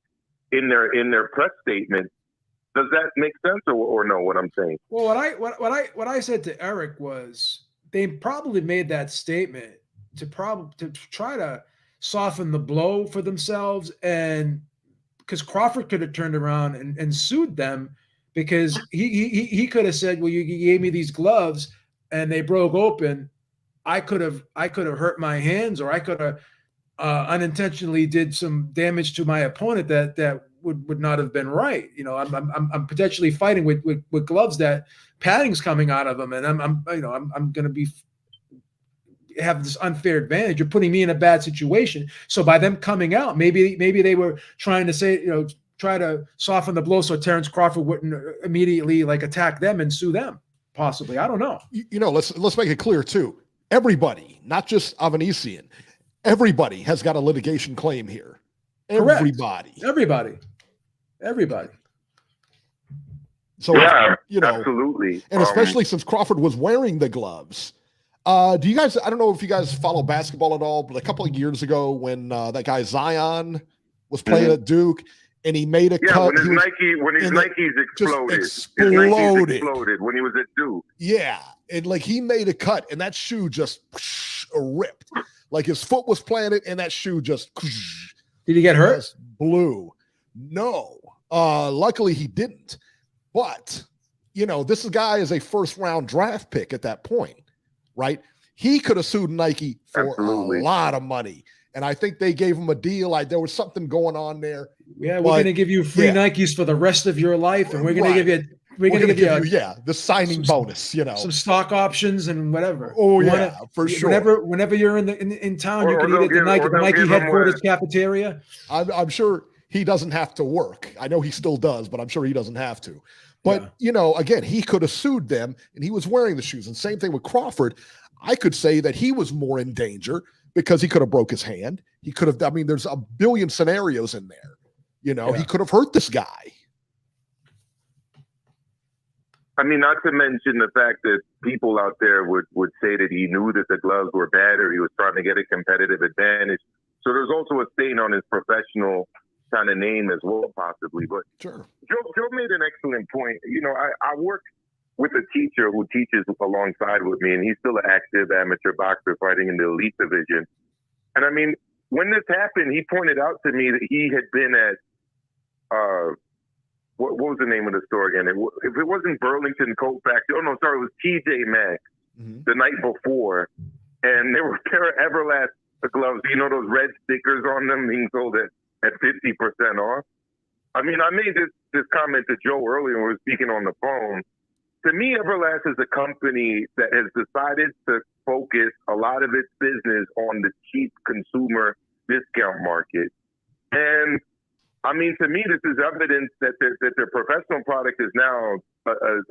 in their press statement. Does that make sense or no, what I'm saying? Well, what I said to Eric was they probably made that statement to try to soften the blow for themselves, and because Crawford could have turned around and sued them, because he could have said, well, you gave me these gloves and they broke open. I could have hurt my hands, or I could have unintentionally did some damage to my opponent that would not have been right. You know, I'm potentially fighting with gloves that padding's coming out of them, and I'm going to be have this unfair advantage. You're putting me in a bad situation. So by them coming out, maybe they were trying to say, you know, try to soften the blow so Terence Crawford wouldn't immediately like attack them and sue them. Possibly, I don't know. You know, let's make it clear too. Everybody, not just Avanesian, everybody has got a litigation claim here. Correct. Everybody. So, yeah, you know, absolutely. And especially since Crawford was wearing the gloves. Do you guys, I don't know if you guys follow basketball at all, but a couple of years ago when that guy Zion was playing at Duke and he made a cut. When his Nikes exploded. His Nikes exploded when he was at Duke. Yeah. And like he made a cut and that shoe just ripped. Like his foot was planted and that shoe just. Did he get hurt? Blew. No. Luckily he didn't. But, you know, this guy is a first round draft pick at that point. Right? He could have sued Nike for a lot of money. And I think they gave him a deal. Like there was something going on there. Yeah, we're going to give you free Nikes for the rest of your life. And we're going to give you, the signing bonus, you know, some stock options and whatever. Oh, for sure. Whenever you're in town, you can eat at the Nike headquarters cafeteria. I'm sure he doesn't have to work. I know he still does, but I'm sure he doesn't have to. But, you know, again, he could have sued them and he was wearing the shoes. And same thing with Crawford. I could say that he was more in danger because he could have broke his hand. He could have, I mean, there's a billion scenarios in there. You know, he could have hurt this guy. I mean, not to mention the fact that people out there would say that he knew that the gloves were bad or he was trying to get a competitive advantage. So there's also a stain on his professional kind of name as well, possibly. But sure. Joe made an excellent point. You know, I work with a teacher who teaches alongside with me, and he's still an active amateur boxer fighting in the elite division. And I mean, when this happened, he pointed out to me that he had been at, what was the name of the store again? If it wasn't Burlington Coat Factory, it was TJ Maxx the night before. And there were a pair of Everlast gloves, you know, those red stickers on them being sold at 50% off. I mean, I made this comment to Joe earlier when we were speaking on the phone. To me, Everlast is a company that has decided to focus a lot of its business on the cheap consumer discount market. And I mean, to me, this is evidence that their professional product is now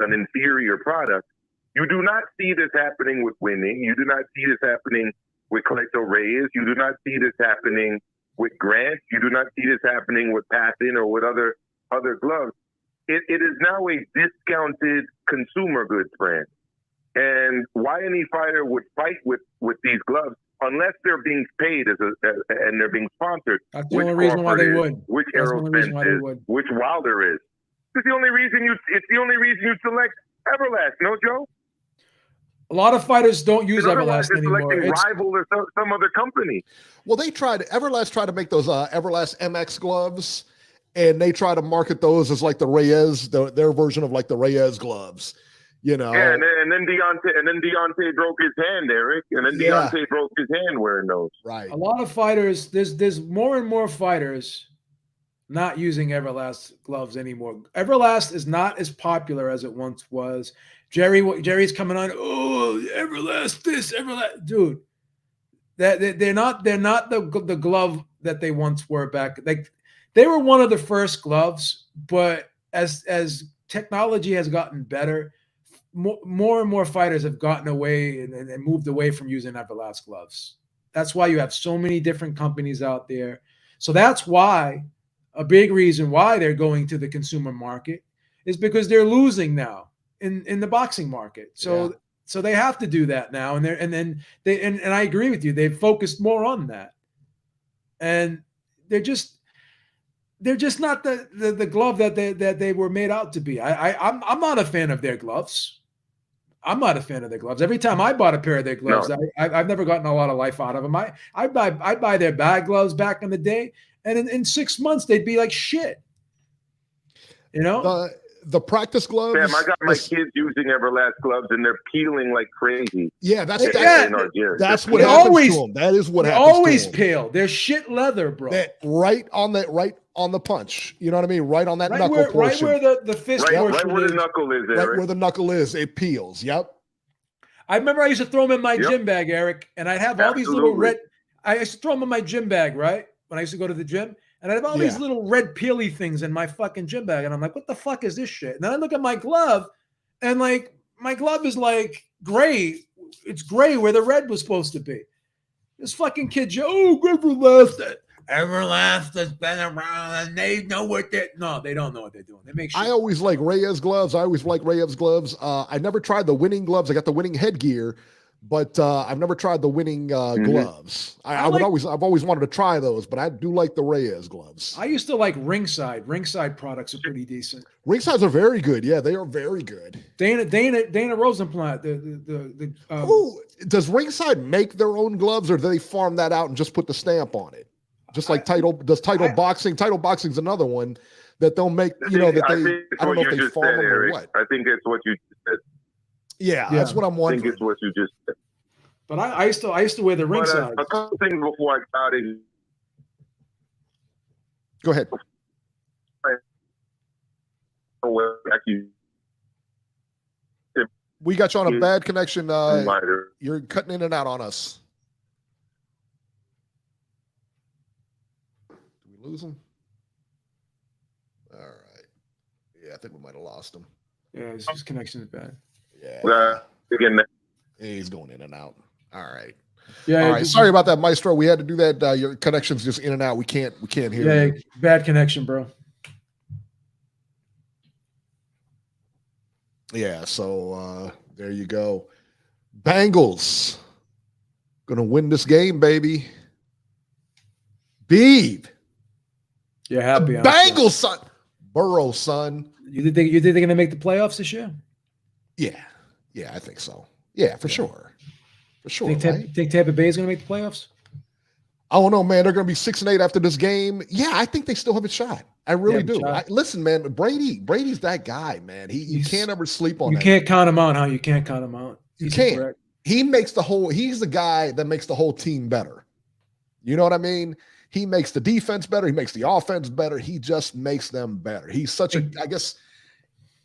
an inferior product. You do not see this happening with Winning. You do not see this happening with Colecto Reyes. You do not see this happening with Grant. You do not see this happening with Patton or with other gloves. It is now a discounted consumer goods brand. And why any fighter would fight with these gloves, unless they're being paid and they're being sponsored. That's the only reason why they would. Which That's the only reason why they Aerosmith is, would. which Wilder is. It's the only reason you select Everlast, no, Joe? A lot of fighters don't use Otherwise, Everlast they're anymore. selecting It's, Rival or some other company. Well, Everlast tried to make those Everlast MX gloves, and they try to market those as like the Reyes, their version of like the Reyes gloves, you know. Yeah, and then Deontay broke his hand, Eric, and then Deontay broke his hand wearing those. Right. a lot of fighters. There's more and more fighters not using Everlast gloves anymore. Everlast is not as popular as it once was. Jerry's coming on. Oh, Everlast this, Everlast, dude. That they're not the glove that they once were back. Like they were one of the first gloves, but as technology has gotten better, more and more fighters have gotten away and moved away from using Everlast gloves. That's why you have so many different companies out there. So that's why a big reason why they're going to the consumer market is because they're losing now in the boxing market. So they have to do that now. And I agree with you. They've focused more on that. And they're just not the glove that they were made out to be. I'm not a fan of their gloves. I'm not a fan of their gloves. Every time I bought a pair of their gloves, no. I've never gotten a lot of life out of them. I'd buy their bag gloves back in the day, and in 6 months they'd be like shit. You know, the practice gloves. Sam, I got my kids using Everlast gloves, and they're peeling like crazy. Yeah, that's what happens to them. That is what happens. Always peel. They're shit leather, bro. Right on the punch. You know what I mean? Right on that knuckle portion. Right where the fist portion right where the knuckle is, Eric. Right where the knuckle is, it peels. Yep. I remember I used to throw them in my gym bag, Eric, and I'd have all these little red. I used to throw them in my gym bag, right? When I used to go to the gym, and I'd have all these little red peely things in my fucking gym bag, and I'm like, what the fuck is this shit? And then I look at my glove, and like my glove is like gray. It's gray where the red was supposed to be. This fucking kid, Everlast has been around, and they know what they don't know what they're doing. They make sure. I always like Reyes gloves. I never tried the winning gloves. I got the winning headgear, but I've never tried the winning gloves. I've always wanted to try those, but I do like the Reyes gloves. I used to like Ringside. Ringside products are pretty decent. Ringsides are very good. Yeah, they are very good. Dana Rosenblatt. Does Ringside make their own gloves, or do they farm that out and just put the stamp on it? Just like Title Boxing. Title Boxing's another one that they'll make, I don't know if they farm them or what. I think it's what you just said. Yeah, that's what I'm wondering. I think it's what you just said. But I used to wear the Ringside. A couple things before I got in. Go ahead. We got you on a bad connection. You're cutting in and out on us. Lose him? All right. Yeah, I think we might have lost him. Yeah, his connection is bad. Yeah. He's going in and out. All right. Yeah. All right. Sorry about that, Maestro. We had to do that. Your connection's just in and out. We can't hear you. Yeah, bad connection, bro. Yeah, so there you go. Bengals gonna win this game, baby. Beeve. You're happy. Bengals, son. Burrow, son. You think they're going to make the playoffs this year? Yeah, I think so. Yeah, for sure. For sure. Think Tampa Bay is going to make the playoffs? I don't know, man. They're going to be 6-8 after this game. Yeah, I think they still have a shot. I really do. Listen, man, Brady's that guy, man. You can't ever sleep on that. You can't count him out, huh? You can't count him out. You can't. He's the guy that makes the whole team better. You know what I mean? He makes the defense better. He makes the offense better. He just makes them better. He's such a, I guess,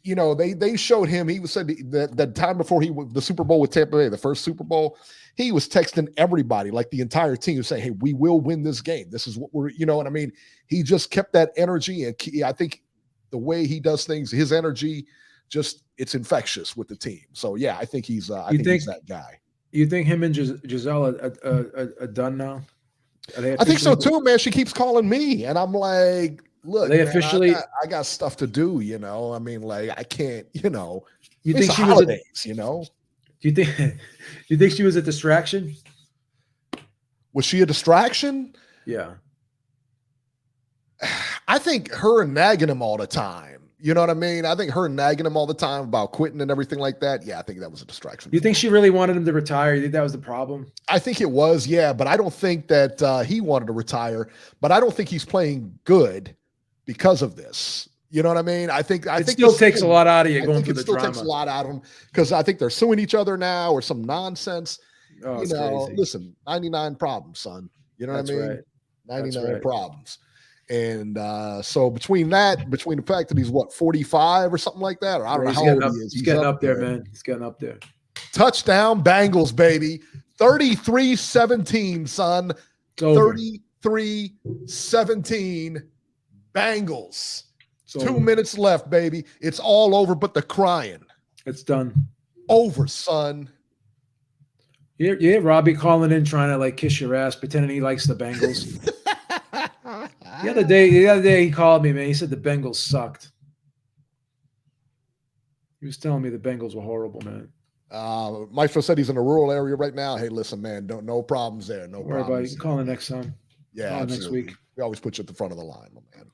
they showed him, he said that time before the Super Bowl with Tampa Bay, the first Super Bowl, he was texting everybody, like the entire team, saying, hey, we will win this game. This is what you know what I mean? He just kept that energy. And I think the way he does things, his energy, it's infectious with the team. So, yeah, I think he's that guy. You think him and Giselle are done now? I think so too, man. She keeps calling me, and I'm like, "Look, they officially. I got stuff to do, I mean, like, I can't, You think she holidays, Do you think she was a distraction? Was she a distraction? Yeah. I think her nagging him all the time. You know what I mean? I think her nagging him all the time about quitting and everything like that. Yeah, I think that was a distraction. You think she really wanted him to retire? You think that was the problem? I think it was, yeah, but I don't think that he wanted to retire. But I don't think he's playing good because of this. You know what I mean? I think it still takes a lot out of you going through the drama. It still takes a lot out of him because I think they're suing each other now or some nonsense. Oh, you know, crazy. Listen, 99 problems, son. You know what I mean? Right. 99 problems. And so between the fact that he's 45 or something like that, or I don't know how old he is. He's getting up there, man. He's getting up there. Touchdown Bengals, baby. 33-17, son. 33-17 Bengals. 2 minutes left, baby. It's all over but the crying. It's done. Over, son. Yeah, Robbie calling in trying to like kiss your ass, pretending he likes the Bengals. The other day he called me, man. He said the Bengals sucked. He was telling me the Bengals were horrible, man. Maestro said he's in a rural area right now. Hey, listen, man, no problems there. No problems. You can call in next time. Yeah, next week. We always put you at the front of the line, my man.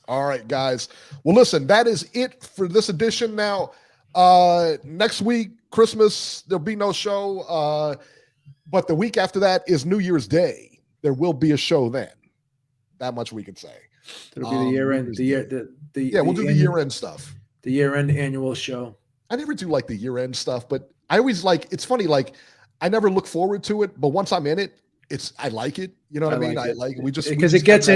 All right, guys. Well, listen, that is it for this edition. Now, next week, Christmas, there'll be no show. But the week after that is New Year's Day. There will be a show then. That much we can say. It'll be the year end. We'll do the year end stuff. The year end annual show. I never do like the year end stuff, but I always it's funny. Like I never look forward to it, but once I'm in it, I like it. You know what I mean? I like it. Because it gets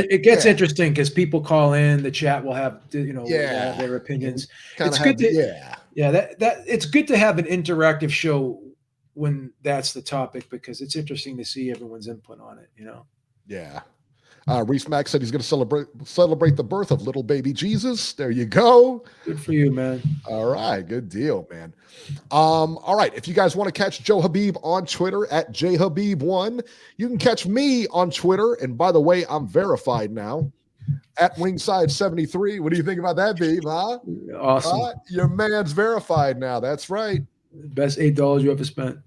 interesting because people call in, the chat will have their opinions. It's good it's good to have an interactive show when that's the topic because it's interesting to see everyone's input on it, you know? Yeah. Reese Mack said he's going to celebrate the birth of little baby Jesus. There you go. Good for you, man. All right. Good deal, man. All right. If you guys want to catch Joe Habib on Twitter at JHabib1, you can catch me on Twitter. And by the way, I'm verified now at Ringside73. What do you think about that, Beeb? Huh? Awesome. Your man's verified now. That's right. Best $8 you ever spent.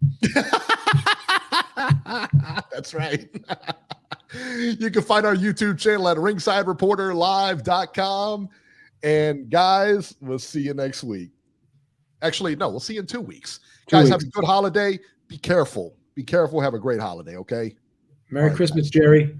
That's right. You can find our YouTube channel at ringsidereporterlive.com. And guys, we'll see you next week. Actually, no, we'll see you in 2 weeks. Guys, have a good holiday. Be careful. Be careful. Have a great holiday, okay? Merry Christmas, Jerry.